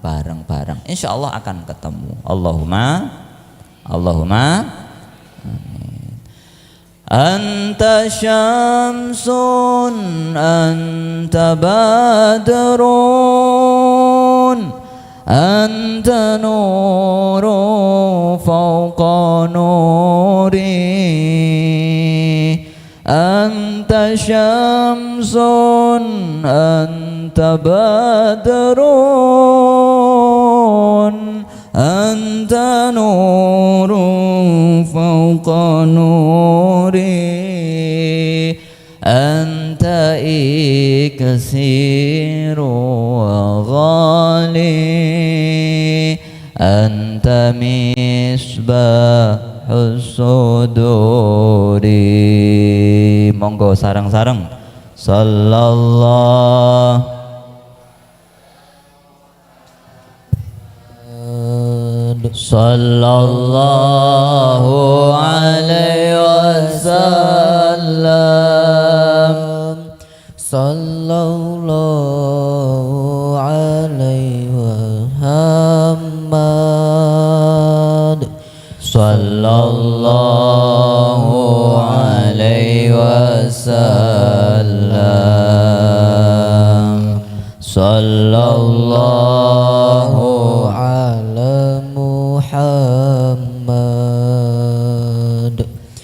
bareng-bareng. Insya Allah akan ketemu. Allahumma. Anta syamsun anta badrun anta nuru fawqa nuri anta syamsun anta badrun anta nuru fawqa nuri anta iksiru wa ghali anta misbahus suduri. Monggo sareng-sareng sallallahu alaihi wasallam. Sallallahu alaihi Muhammad. Sallallahu alaihi wasallam. Sallallahu ala Muhammad.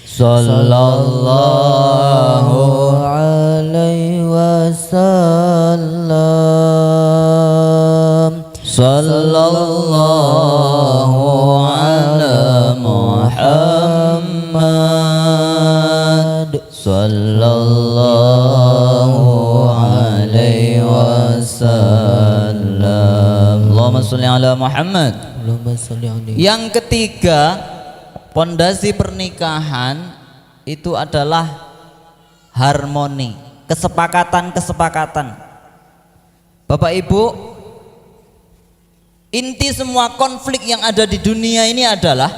Sallallahu alaihi wasallam. Sallallahu ala Muhammad. Sallallahu alaihi wasallam. Allahumma sholli ala Muhammad. Yang ketiga, pondasi pernikahan itu adalah harmoni, kesepakatan. Bapak Ibu, inti semua konflik yang ada di dunia ini adalah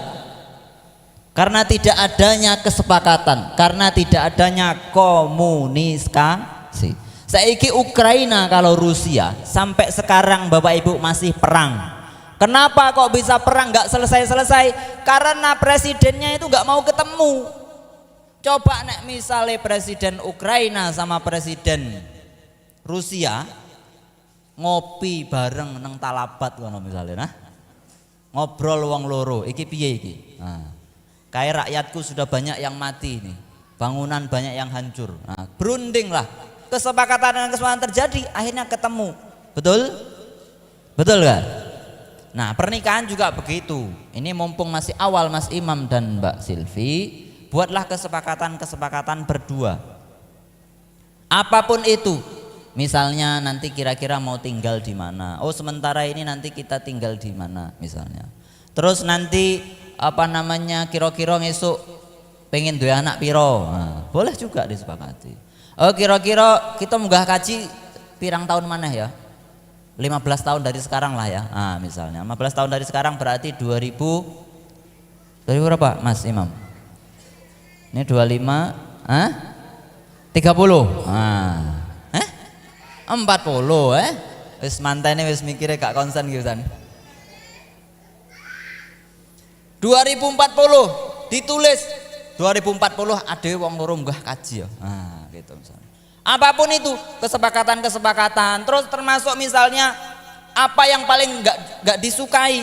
Karena tidak adanya kesepakatan, karena tidak adanya komunikasi. Saiki Ukraina kalau Rusia sampai sekarang Bapak Ibu masih perang. Kenapa kok bisa perang nggak selesai-selesai? Karena presidennya itu nggak mau ketemu. Coba nek misalnya presiden Ukraina sama presiden Rusia ngopi bareng neng Talabat kono misalnya, nah ngobrol wong loro, iki piye iki? Nah, kayak rakyatku sudah banyak yang mati nih, bangunan banyak yang hancur. Nah, berunding lah, kesepakatan dan kesepakatan terjadi, akhirnya ketemu, betul? Betul kan? Nah pernikahan juga begitu. Ini mumpung masih awal Mas Imam dan Mbak Silvi, buatlah kesepakatan-kesepakatan berdua. Apapun itu, misalnya nanti kira-kira mau tinggal di mana. Oh sementara ini nanti kita tinggal di mana misalnya. Terus nanti apa namanya kira-kira ngesuk pengen duwe anak piro. Nah, boleh juga disepakati. Oh kira-kira kita munggah kaji pirang tahun mana ya? 15 tahun dari sekarang lah ya. Nah, misalnya 15 tahun dari sekarang berarti 2000 berapa Mas Imam? Ini 25, 30. Nah, 40 wis mantene wis mikire gak konsen gitu kan. 2040 ditulis 2040 ada wong loro munggah kaji ya. Nah, gitu misalnya. Apapun itu kesepakatan-kesepakatan. Terus termasuk misalnya apa yang paling nggak disukai,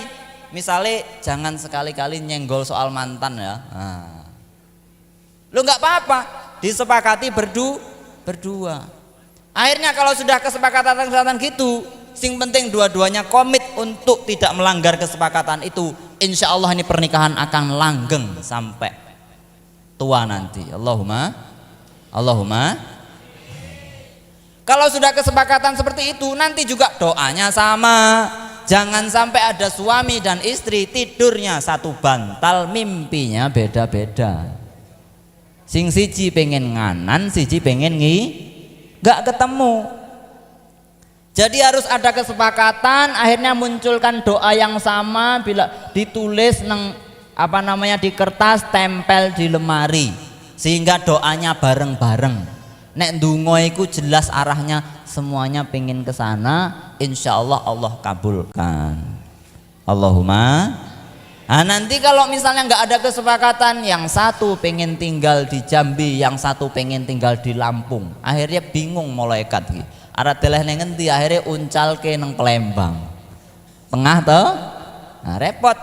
misalnya jangan sekali-kali nyenggol soal mantan ya. Nah, lo nggak apa-apa, disepakati berdua. Akhirnya kalau sudah kesepakatan gitu, sing penting dua-duanya komit untuk tidak melanggar kesepakatan itu. Insya Allah ini pernikahan akan langgeng sampai tua nanti. Allahumma. Kalau sudah kesepakatan seperti itu, nanti juga doanya sama. Jangan sampai ada suami dan istri tidurnya satu bantal, mimpinya beda-beda. Sing siji pengen nganan, siji pengen gak ketemu. Jadi harus ada kesepakatan, akhirnya munculkan doa yang sama bila ditulis di kertas, tempel di lemari, sehingga doanya bareng-bareng. Nek ndonga iku jelas arahnya semuanya pengen ke sana, insyaallah Allah kabulkan. Allahumma. Nah, nanti kalau misalnya nggak ada kesepakatan, yang satu pengen tinggal di Jambi, yang satu pengen tinggal di Lampung, akhirnya bingung malaikat iki. Arep teleh ning ngendi, akhirnya uncalke nang Palembang. Tengah toh? Nah, repot.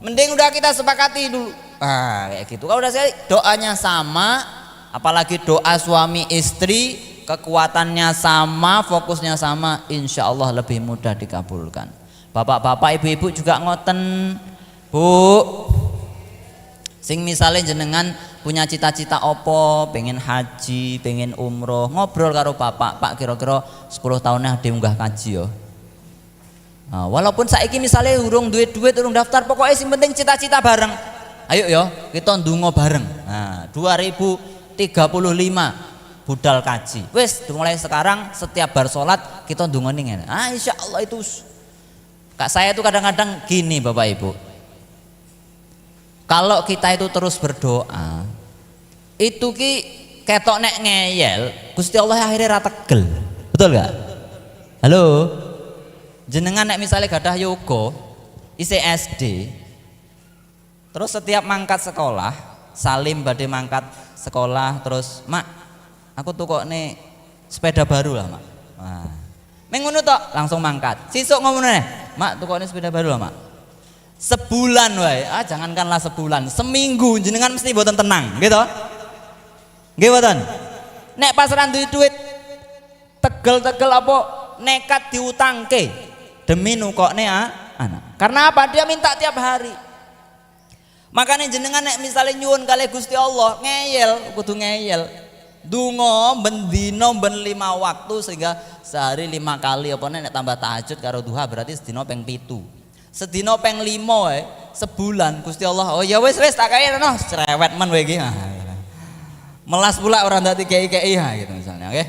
Mending udah kita sepakati dulu. Ah, kayak gitu. Kalau udah sekali doanya sama, apalagi doa suami istri, kekuatannya sama, fokusnya sama, insya Allah lebih mudah dikabulkan. Bapak-bapak, ibu-ibu juga ngoten, Bu. Sing misalnya jenengan punya cita-cita opo, pengen haji, pengen umroh, ngobrol karo bapak, Pak kira-kira 10 tahunnya ada munggah kaji yo. Nah, walaupun saiki misalnya urung duit, urung daftar, pokoknya sing penting cita-cita bareng. Ayo yo, kita ndonga bareng. Nah, 2035 budal kaji. Wes mulai sekarang setiap bar sholat kita ndongani ngene. Ah insyaallah itu. Kak saya itu kadang-kadang gini Bapak Ibu. Kalau kita itu terus berdoa, itu ki ketok nek ngeyel, Gusti Allah akhirnya ra tegel. Betul gak? Halo. Jenengan nek misalnya gadah yoga, isih SD. Terus setiap mangkat sekolah, salim badhe mangkat sekolah, terus mak aku tuh kok nih sepeda baru lah mak. Nah, mengono tok langsung mangkat. Sisuk ngomong nih, mak tuh kok nih sepeda baru lah mak. Sebulan wae, jangankanlah sebulan, seminggu jenengan mesti boten tenang, gitu. Nggih boten. Nek pas ra duit tegel-tegel apa nekat diutangke demi nukokne anak. Karena apa? Dia minta tiap hari. Makanya jenengan nek misalnya nyuwun kali Gusti Allah ngeyel, kudu ngeyel. Dungo bendino ben 5 waktu sehingga sehari 5 kali apa nek tambah tahajud karo duha berarti sedina peng 7. Sedina peng 5 sebulan Gusti Allah. Oh ya wis tak kaya no cerewet men wae iki. Melas pula orang dadi kei-kei gitu misalnya, oke.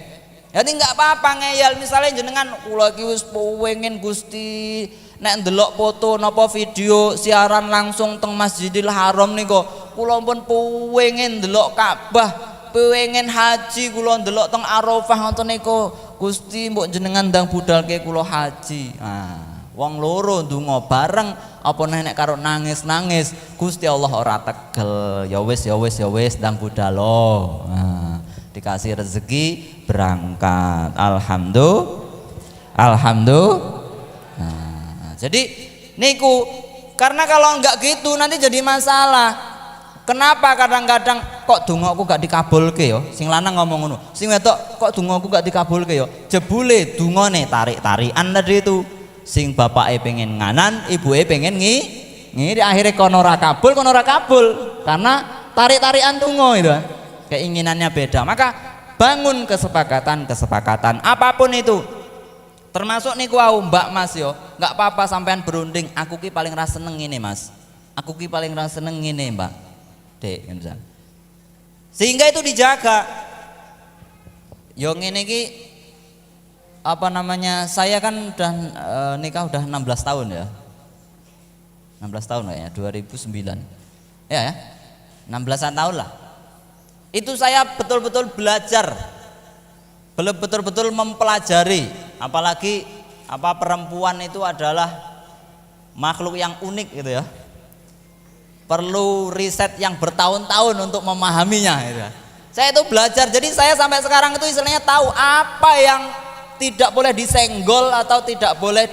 Jadi nggak apa-apa ngeyel, misalnya jenengan kula iki wis pengen Gusti nek ndelok foto napa video siaran langsung teng Masjidil Haram niku kula pun pengen ndelok Ka'bah, pengen haji kula ndelok teng Arafah ngoten niku Gusti mbok jenengan ndang budalke kula haji. Nah, wong loro ndonga bareng apa nek karo nangis-nangis Gusti Allah ora tegel. Ya wis ndang budalo. Nah, dikasih rezeki berangkat. Alhamdulillah. Jadi niku karena kalau enggak gitu nanti jadi masalah. Kenapa kadang-kadang kok dongaku gak dikabulke yo? Sing lanang ngomong ngono. Sing wedok kok dongaku gak dikabulke yo? Jebule dungane tarik-tarikan tadi itu. Sing bapake pengen nganan, ibuke pengen ngiri akhirnya kono ora kabul karena tarik-tarikan donga itu. Keinginannya beda. Maka bangun kesepakatan apapun itu. Termasuk niku wau Mbak Mas yo, nggak apa-apa sampean berunding. Aku ki paling ra seneng ngene Mas. Aku ki paling ra seneng ngene Mbak. Dek, misal. Sehingga itu dijaga. Yo ngene ki apa namanya? Saya kan udah nikah udah 16 tahun ya. 16 tahun kayaknya 2009. Ya. 16-an tahun lah. Itu saya betul-betul belajar. Betul-betul mempelajari, apalagi perempuan itu adalah makhluk yang unik gitu ya. Perlu riset yang bertahun-tahun untuk memahaminya gitu ya. Saya itu belajar, jadi saya sampai sekarang itu istilahnya tahu apa yang tidak boleh disenggol atau tidak boleh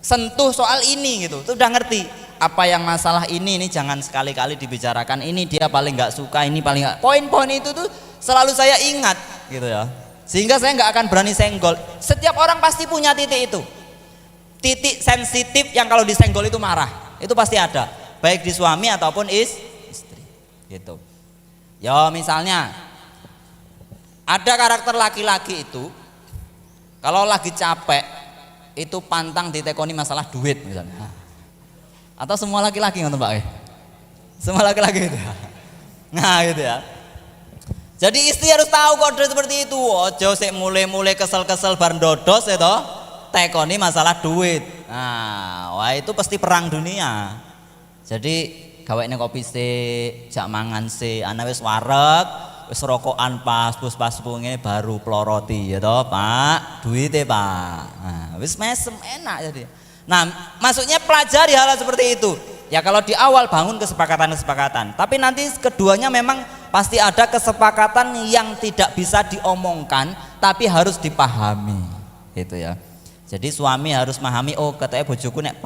disentuh soal ini gitu. Itu udah ngerti. Apa yang masalah ini jangan sekali-kali dibicarakan, ini dia paling nggak suka, ini paling nggak, poin-poin itu tuh selalu saya ingat gitu ya, sehingga saya nggak akan berani senggol. Setiap orang pasti punya titik itu, titik sensitif yang kalau disenggol itu marah, itu pasti ada, baik di suami ataupun istri gitu. Ya misalnya ada karakter laki-laki itu kalau lagi capek itu pantang ditekoni masalah duit misalnya. Atau semua laki-laki ngoten Pak? Semua laki-laki itu. Nah, gitu ya. Jadi istri harus tahu kode seperti itu. Ojo sik mulai kesel-kesel bar ndodos ya toh. Tekoni masalah duit. Nah, wah itu pasti perang dunia. Jadi gawekne kopi sik, jak mangan sik, ana wis wareg, wis rokokan pas ngene baru ploroti ya toh, Pak. Duite, Pak. Nah, wis mesem enak jadi. Nah, maksudnya pelajari hal seperti itu. Ya kalau di awal bangun kesepakatan, tapi nanti keduanya memang pasti ada kesepakatan yang tidak bisa diomongkan, tapi harus dipahami, gitu ya. Jadi suami harus memahami, oh katanya bojoku nek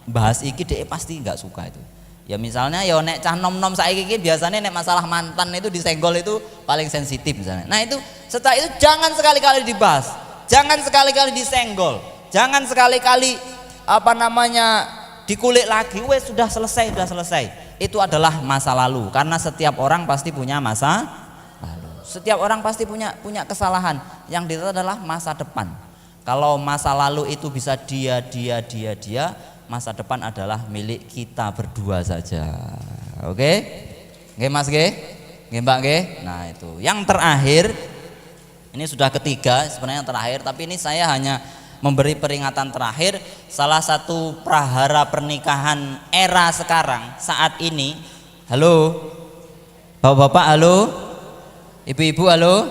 bahas iki dhek pasti nggak suka itu. Ya misalnya ya nek cah nom-nom saiki iki biasanya nek masalah mantan itu disenggol itu paling sensitif misalnya. Nah itu setelah itu jangan sekali-kali dibahas, jangan sekali-kali disenggol. Jangan sekali-kali dikulik lagi, wes sudah selesai. Itu adalah masa lalu, karena setiap orang pasti punya masa lalu. Setiap orang pasti punya kesalahan. Yang itu adalah masa depan. Kalau masa lalu itu bisa dia, masa depan adalah milik kita berdua saja. Oke? Nggih Mas nggih? Nggih Mbak nggih? Nah, itu. Yang terakhir, ini sudah ketiga sebenarnya yang terakhir, tapi ini saya hanya memberi peringatan terakhir. Salah satu prahara pernikahan era sekarang saat ini. Halo bapak-bapak, halo ibu-ibu, halo.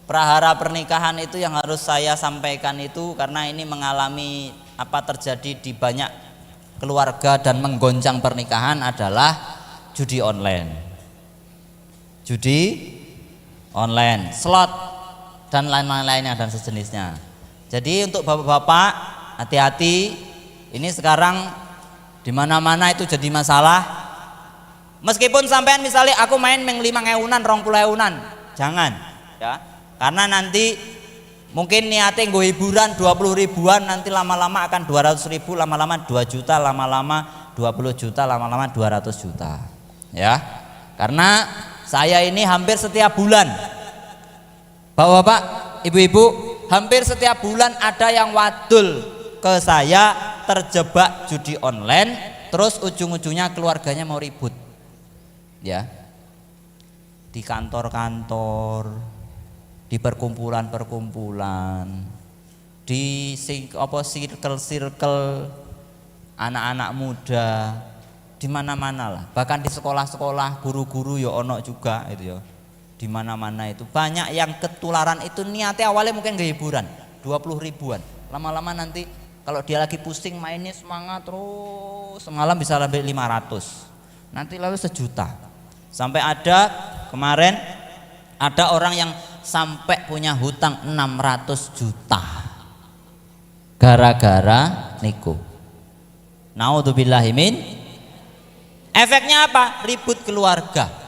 Prahara pernikahan itu yang harus saya sampaikan itu karena ini mengalami terjadi di banyak keluarga dan menggoncang pernikahan adalah judi online, slot dan lain-lainnya dan sejenisnya. Jadi untuk bapak-bapak hati-hati, ini sekarang di mana-mana itu jadi masalah. Meskipun sampean misalnya aku main meng 5.000-an, 20.000-an, jangan ya. Karena nanti mungkin niatnya nggo hiburan 20 ribuan, nanti lama-lama akan 200 ribu, lama-lama 2 juta, lama-lama 20 juta, lama-lama 200 juta. Ya. Karena saya ini hampir setiap bulan, bapak-bapak, ibu-ibu, hampir setiap bulan ada yang wadul ke saya terjebak judi online, terus ujung-ujungnya keluarganya mau ribut. ya, di kantor-kantor, di perkumpulan-perkumpulan, di circle-circle anak-anak muda, di mana-mana lah. Bahkan di sekolah-sekolah guru-guru ya ono juga itu ya. Di mana-mana itu banyak yang ketularan itu niatnya awalnya mungkin gak hiburan 20 ribuan, lama-lama nanti kalau dia lagi pusing mainnya semangat terus semalam bisa sampai 500, nanti lalu 1 juta, sampai ada kemarin ada orang yang sampai punya hutang 600 juta gara-gara niku. Naudzubillahi min. Efeknya apa? Ribut keluarga.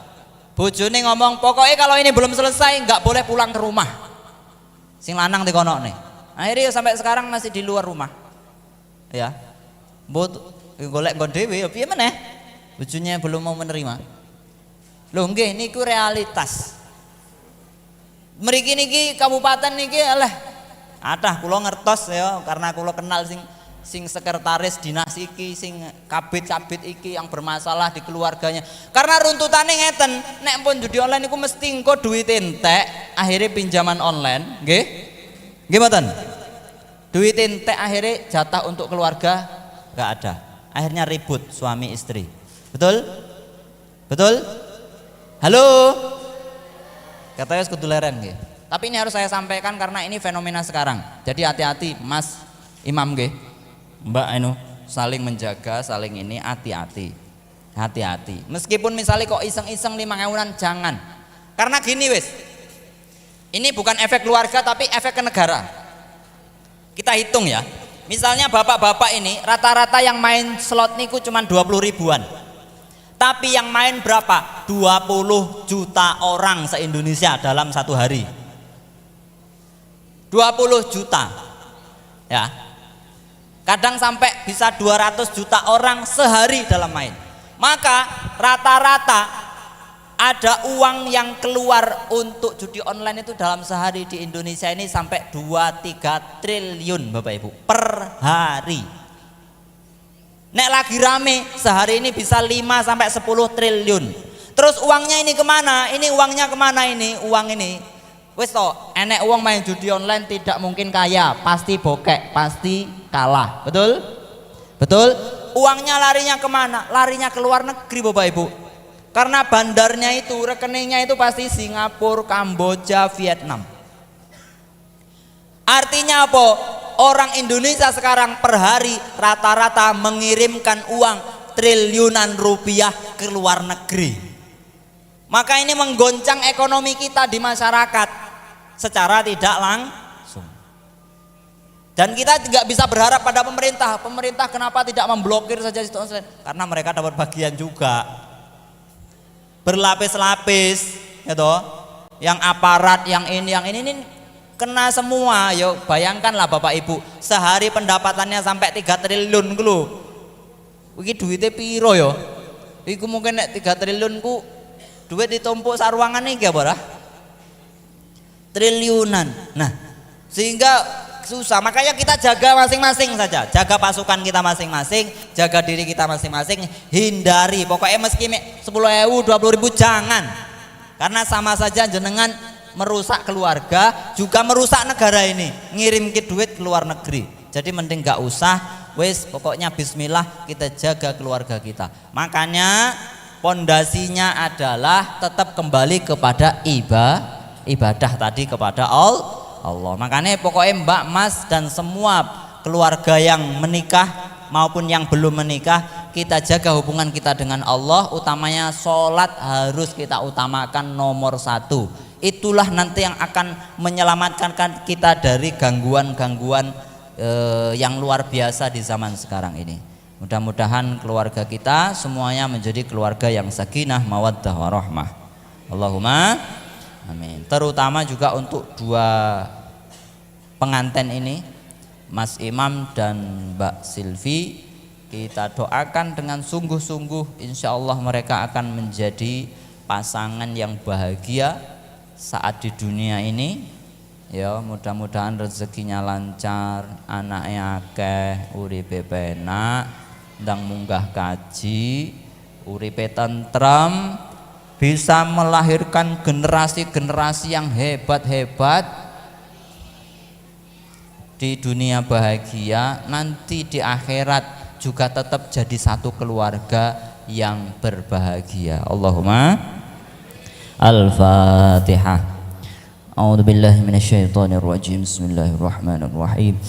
Bojone ngomong pokoknya kalau ini belum selesai nggak boleh pulang ke rumah. Sing lanang dikono nih. Akhirnya sampai sekarang masih di luar rumah. Ya. Mbok golek nggon dhewe ya piye meneh? Bojone belum mau menerima. Lho nggih niku realitas. Mriki niki kabupaten niki eleh. Adah kula ngertos ya karena kula kenal sing sekretaris dinas iki, sing kabit-kabit iki yang bermasalah di keluarganya. Karena runtutane ngeten, nek pun judi online iku mesti engko duit entek, akhirnya pinjaman online, nggih? Nggih mboten? Duit entek akhirnya jatah untuk keluarga enggak ada. Akhirnya ribut suami istri. Betul? Betul? Halo? Katanya wis kudu leren nggih. Tapi ini harus saya sampaikan karena ini fenomena sekarang. Jadi hati-hati Mas Imam nggih. Mbak Anu saling menjaga, saling ini hati-hati. Hati-hati. Meskipun misalnya kok iseng-iseng 5.000-an jangan. Karena gini wis. Ini bukan efek keluarga tapi efek ke negara. Kita hitung ya. Misalnya bapak-bapak ini rata-rata yang main slot niku cuma 20 ribuan. Tapi yang main berapa? 20 juta orang se-Indonesia dalam 1 hari. 20 juta. Ya. Kadang sampai bisa 200 juta orang sehari dalam main. Maka rata-rata ada uang yang keluar untuk judi online itu dalam sehari di Indonesia ini sampai 2-3 triliun Bapak Ibu per hari. Nek lagi rame sehari ini bisa 5-10 triliun. Terus uangnya ini kemana? Ini uangnya kemana ini? Uang ini wis to, enek uang main judi online tidak mungkin kaya, pasti bokek, pasti kalah. Betul? Betul? Uangnya larinya kemana? Larinya ke luar negeri Bapak Ibu. Karena bandarnya itu, rekeningnya itu pasti Singapura, Kamboja, Vietnam. Artinya apa? Orang Indonesia sekarang per hari rata-rata mengirimkan uang triliunan rupiah ke luar negeri. Maka ini menggoncang ekonomi kita di masyarakat secara tidak langsung. Dan kita tidak bisa berharap pada pemerintah. Pemerintah kenapa tidak memblokir saja sistem online? Karena mereka dapat bagian juga. Berlapis-lapis, ya toh. Yang aparat, yang ini kena semua. Yo bayangkanlah Bapak Ibu, sehari pendapatannya sampai 3 triliun lho. Iki duitnya piro yo? Iku mungkin nek 3 triliun ku duit ditumpuk saruangan iki apa ora? Triliunan. Nah, sehingga susah. Makanya kita jaga masing-masing saja. Jaga pasukan kita masing-masing, jaga diri kita masing-masing, hindari. Pokoknya meski 10.000, 20.000 jangan. Karena sama saja jenengan merusak keluarga, juga merusak negara ini. Ngirim ke duit ke luar negeri. Jadi mending gak usah. Wes pokoknya bismillah kita jaga keluarga kita. Makanya pondasinya adalah tetap kembali kepada ibadah tadi kepada Allah. Makanya pokoknya Mbak, Mas dan semua keluarga yang menikah maupun yang belum menikah, kita jaga hubungan kita dengan Allah. Utamanya sholat harus kita utamakan nomor 1. Itulah nanti yang akan menyelamatkan kita dari gangguan-gangguan yang luar biasa di zaman sekarang ini. Mudah-mudahan keluarga kita semuanya menjadi keluarga yang sakinah, mawaddah, warahmah. Allahumma amin. Terutama juga untuk 2 pengantin ini, Mas Imam dan Mbak Silvi, kita doakan dengan sungguh-sungguh. Insya Allah mereka akan menjadi pasangan yang bahagia saat di dunia ini. Ya, mudah-mudahan rezekinya lancar, anaknya akeh, uripe penak, ndang munggah kaji, uripe tentrem, bisa melahirkan generasi-generasi yang hebat-hebat di dunia bahagia, nanti di akhirat juga tetap jadi satu keluarga yang berbahagia. Allahumma Al-Fatihah. A'udzu billahi minasyaitonir rajim. Bismillahirrahmanirrahim.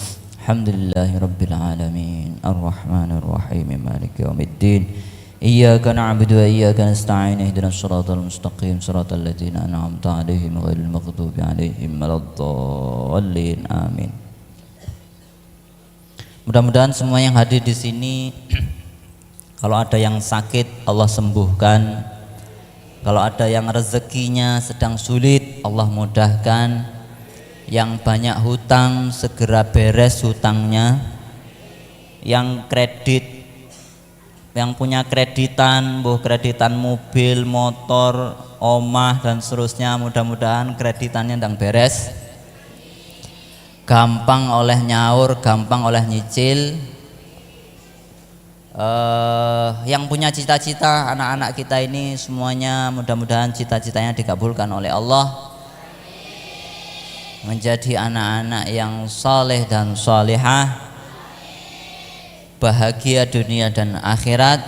Alhamdulillahi rabbil alamin. Arrahmanir rahim. Maliki yaumiddin. Iyyaka na'budu wa iyyaka nasta'in. Ihdinas shiratal mustaqim. Shiratal ladzina an'amta 'alaihim ghairil maghdubi 'alaihim waladdallin. Amin. Mudah-mudahan semua yang hadir di sini, kalau ada yang sakit Allah sembuhkan. Kalau ada yang rezekinya sedang sulit, Allah mudahkan. Yang banyak hutang segera beres hutangnya. Yang kredit, yang punya kreditan, kreditan mobil, motor, omah dan seterusnya, mudah-mudahan kreditannya sedang beres. Gampang oleh nyaur, gampang oleh nyicil. Yang punya cita-cita, anak-anak kita ini semuanya mudah-mudahan cita-citanya dikabulkan oleh Allah, menjadi anak-anak yang saleh dan salihah, bahagia dunia dan akhirat.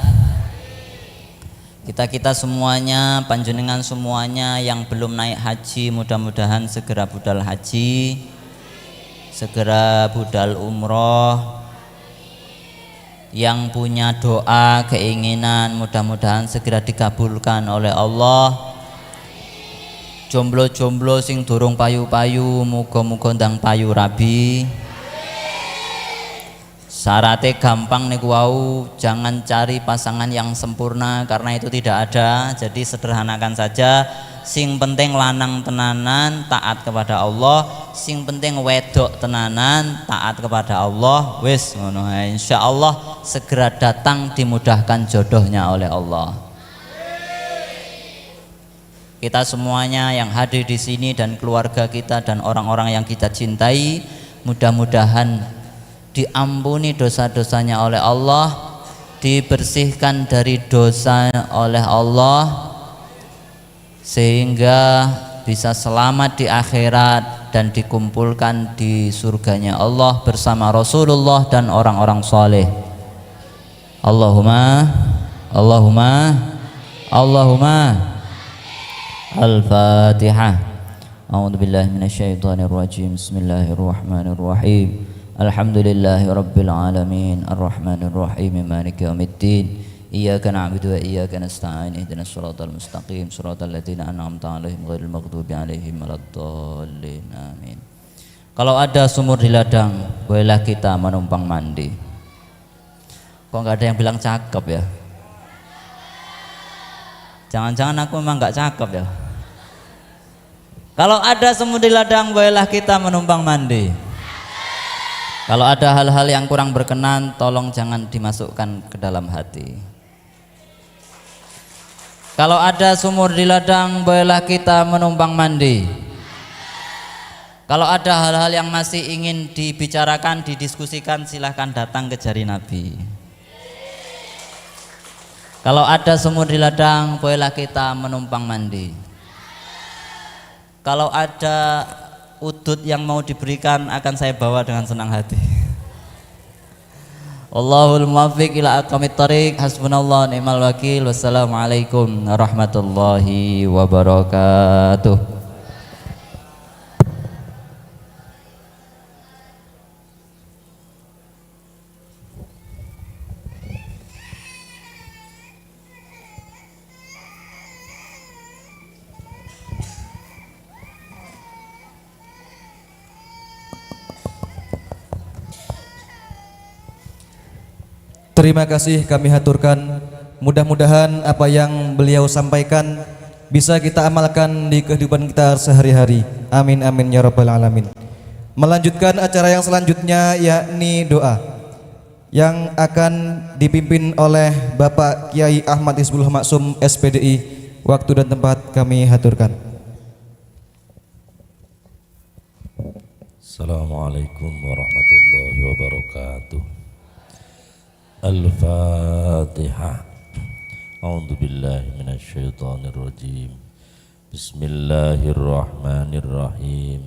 Kita semuanya, panjenengan semuanya yang belum naik haji, mudah-mudahan segera budal haji, segera budal umroh. Yang punya doa, keinginan, mudah-mudahan segera dikabulkan oleh Allah. Jomblo-jomblo sing durung payu-payu, muga-muga ndang payu rabi. Syaratnya gampang niku wau, jangan cari pasangan yang sempurna karena itu tidak ada. Jadi sederhanakan saja, sing penting lanang tenanan taat kepada Allah, sing penting wedok tenanan taat kepada Allah. Wis ngono ae, insyaallah segera datang dimudahkan jodohnya oleh Allah. Kita semuanya yang hadir di sini dan keluarga kita dan orang-orang yang kita cintai, mudah-mudahan diampuni dosa-dosanya oleh Allah, dibersihkan dari dosa oleh Allah, sehingga bisa selamat di akhirat dan dikumpulkan di surganya Allah bersama Rasulullah dan orang-orang saleh. Allahumma Al-Fatihah. A'udzu billahi minasyaitonir rajim. Bismillahirrahmanirrahim. Alhamdulillahi rabbil alamin. Arrahmanir rahim. Maliki yaumiddin. Iyyaka na'budu wa iyyaka nasta'in. Ihdinas shiratal mustaqim. Shiratal ladzina an'amta 'alaihim ghairil maghdubi 'alaihim waladdallin. Amin. Kalau ada sumur di ladang, bolehlah kita menumpang mandi. Kok enggak ada yang bilang cakep ya? Jangan-jangan aku memang enggak cakep ya? Kalau ada sumur di ladang, bolehlah kita menumpang mandi. Kalau ada hal-hal yang kurang berkenan, tolong jangan dimasukkan ke dalam hati. Kalau ada sumur di ladang, bolehlah kita menumpang mandi. Kalau ada hal-hal yang masih ingin dibicarakan, didiskusikan, silahkan datang ke jari Nabi. Kalau ada sumur di ladang, bolehlah kita menumpang mandi. Kalau ada udut yang mau diberikan, akan saya bawa dengan senang hati. Allahul muwaffiq ila aqwamit thariq. Hasbunallah ni'mal wakil. Wassalamualaikum warahmatullahi wabarakatuh. Terima kasih kami haturkan. Mudah-mudahan apa yang beliau sampaikan bisa kita amalkan di kehidupan kita sehari-hari. Amin amin ya rabbal alamin. Melanjutkan acara yang selanjutnya yakni doa yang akan dipimpin oleh Bapak Kiai Ahmad Hizbul Maksum SPDI. Waktu dan tempat kami haturkan. Assalamualaikum warahmatullahi wabarakatuh. Al-Fatihah. أعوذ بالله من الشيطان الرجيم بسم الله الرحمن الرحيم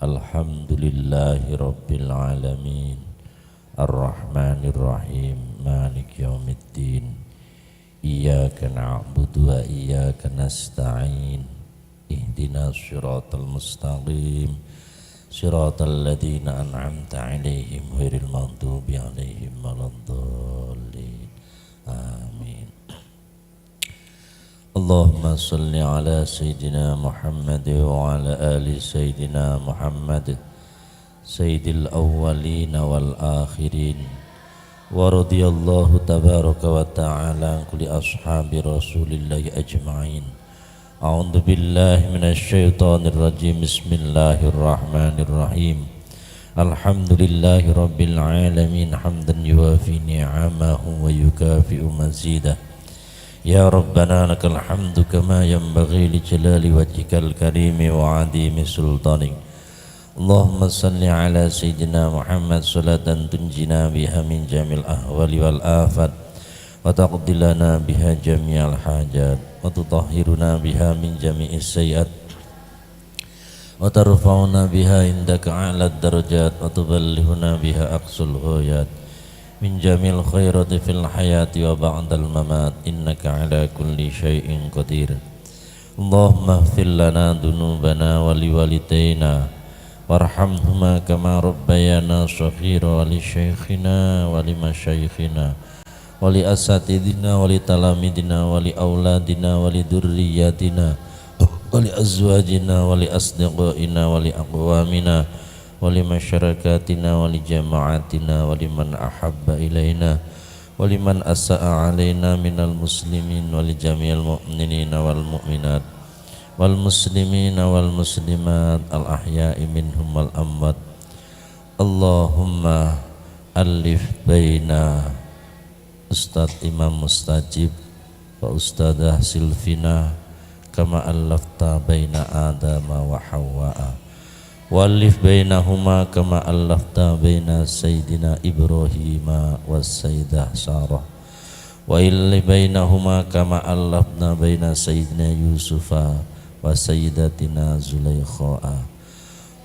الحمد لله رب العالمين الرحمن الرحيم مالك يوم الدين إياك نعبد وإياك نستعين اهدنا الصراط المستقيم صراط الذين أنعمت عليهم غير المغضوب عليهم ولا الضالين آمين اللهم صل على سيدنا محمد وعلى آل سيدنا محمد سيد الأولين والآخرين ورضي الله تبارك وتعالى عن كل أصحاب رسول الله أجمعين أعوذ بالله من الشيطان الرجيم بسم الله الرحمن الرحيم الحمد لله رب العالمين حمدا يوافي نعمه ويكافئ مزيده يا ربنا لك الحمد كما ينبغي لجلال وجهك الكريم وعظيم سلطانك اللهم صل على سيدنا محمد صلاة تنجينا بها من جميع الأهوال والآفات وتقضي لنا بها جميع الحاجات وتطهرنا بها من جميع السيئات وترفعنا بها عندك أعلى الدرجات وتبلغنا بها أقصى الغايات من جميع الخيرات في الحياة وبعد الممات إنك على كل شيء قدير اللهم اغفر لنا ذنوبنا ولوالدينا وارحمهما كما ربيانا صغيرا ولشيخنا ولمشايخنا ولأساتذتنا ولتلاميذنا ولأولادنا ولذرياتنا ولأزواجنا ولأصدقائنا ولأقوامنا ولمشاركاتنا ولجماعاتنا ولمن أحب إلينا ولمن أساء علينا من المسلمين ولجميع المؤمنين والمؤمنات والمسلمين والمسلمات الأحياء منهم والأموات اللهم ألف بين Ustadz Imam Mustajib wa Ustadzah Silvina kama allafta baina Adama wa Hawwa'a walif bainahuma kama allafta baina Sayyidina Ibrahima wa Sayyidah Sarah wa illi bainahuma kama allafna baina Sayyidina Yusufa wa Sayyidatina Zulaikha'a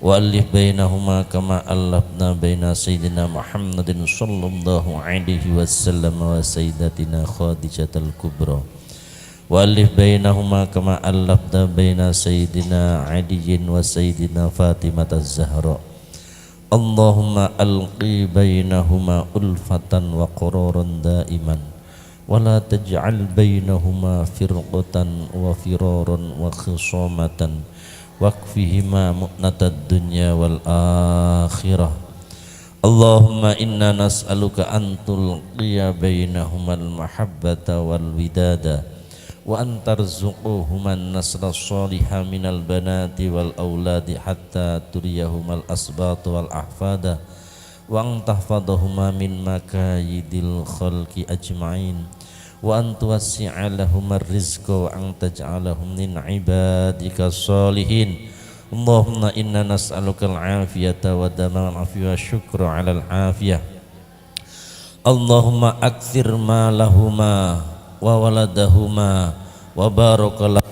wa alif bainahuma kama allafna baina Sayyidina Muhammadin sallallahu alaihi wasallam wa Sayyidatina Khadijatul Kubra wa alif bainahuma kama allafna baina Sayyidina Aliyin wa Sayyidina Fatimah Az-Zahra Allahumma alqi bainahuma ulfatan wa qararan daiman wa la taj'al bainahuma firqatan wa firaran wa khisamatan wakfihima mu'natad dunya wal akhirah Allahumma inna nas'aluka an tulqiya bainahumal mahabbata wal widada wa an tarzuquhuman nasra shaliha minal banati wal auladi hatta turiyahumal asbat wal ahfada wa an tahfadahuma min makayidil khalqi ajma'in wa an tuwassi'a lahumar rizqa wa an taj'alahum min ibadika sholihin Allahumma inna nas'aluka al-afiyata wa damal afiyah wa syukra ala al-afiyah Allahumma akthir ma lahuma wa waladahuma wa barakallahu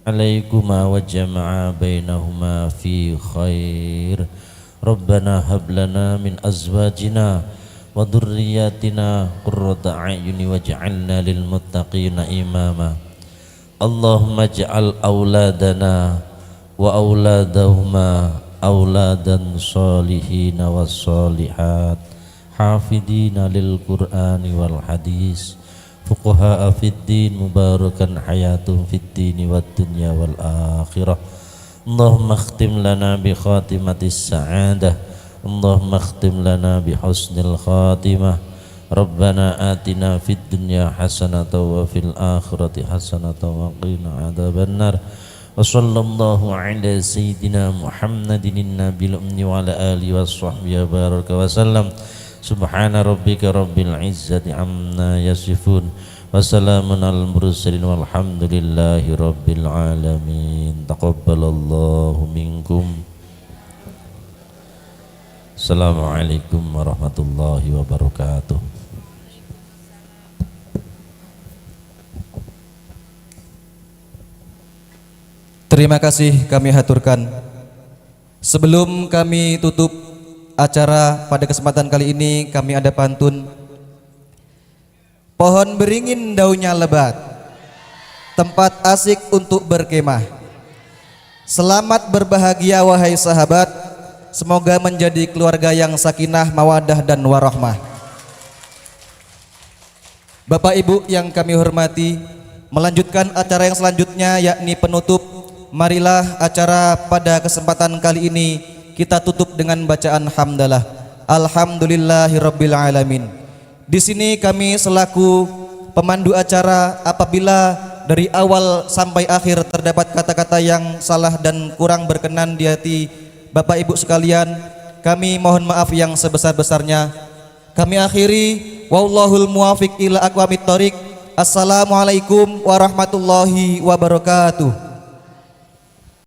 alaikuma wa jama'a bainahuma fi khair Rabbana hab lana min azwajina wa dhurriyyatina qurrata a'yuni waj'alna lil muttaqina imama Allahumma ij'al auladana wa auladahuma auladan sholihin was sholihat hafidina lil qur'ani wal hadis fuqaha fid din mubarakan hayatuhum fid din wad dunya wal akhirah Allahumma akhtim lana bi khatimatis sa'adah Allahumma akhtim lana bi husnil khatimah Rabbana atina fid dunya hasanatan wa fil akhirati hasanatan wa qina adzabannar wa sallallahu ala sayyidina Muhammadin nabiyil ummi wa ala alihi wa sahbihi baraka wa sallam subhana rabbika rabbil izzati amma yasifun wassalamun al mursalin walhamdulillahi rabbil alamin taqabbalallahu minkum Assalamualaikum warahmatullahi wabarakatuh. Terima kasih kami haturkan. Sebelum kami tutup acara pada kesempatan kali ini, kami ada pantun. Pohon beringin daunnya lebat, tempat asik untuk berkemah. Selamat berbahagia wahai sahabat, semoga menjadi keluarga yang sakinah, mawadah dan warahmah. Bapak Ibu yang kami hormati, melanjutkan acara yang selanjutnya yakni penutup. Marilah acara pada kesempatan kali ini kita tutup dengan bacaan hamdalah. Alhamdulillahirabbil alamin. Di sini kami selaku pemandu acara, apabila dari awal sampai akhir terdapat kata-kata yang salah dan kurang berkenan di hati Bapak Ibu sekalian, kami mohon maaf yang sebesar-besarnya. Kami akhiri, wallahul muwafiq ila aqwamit thoriq. Assalamualaikum warahmatullahi wabarakatuh.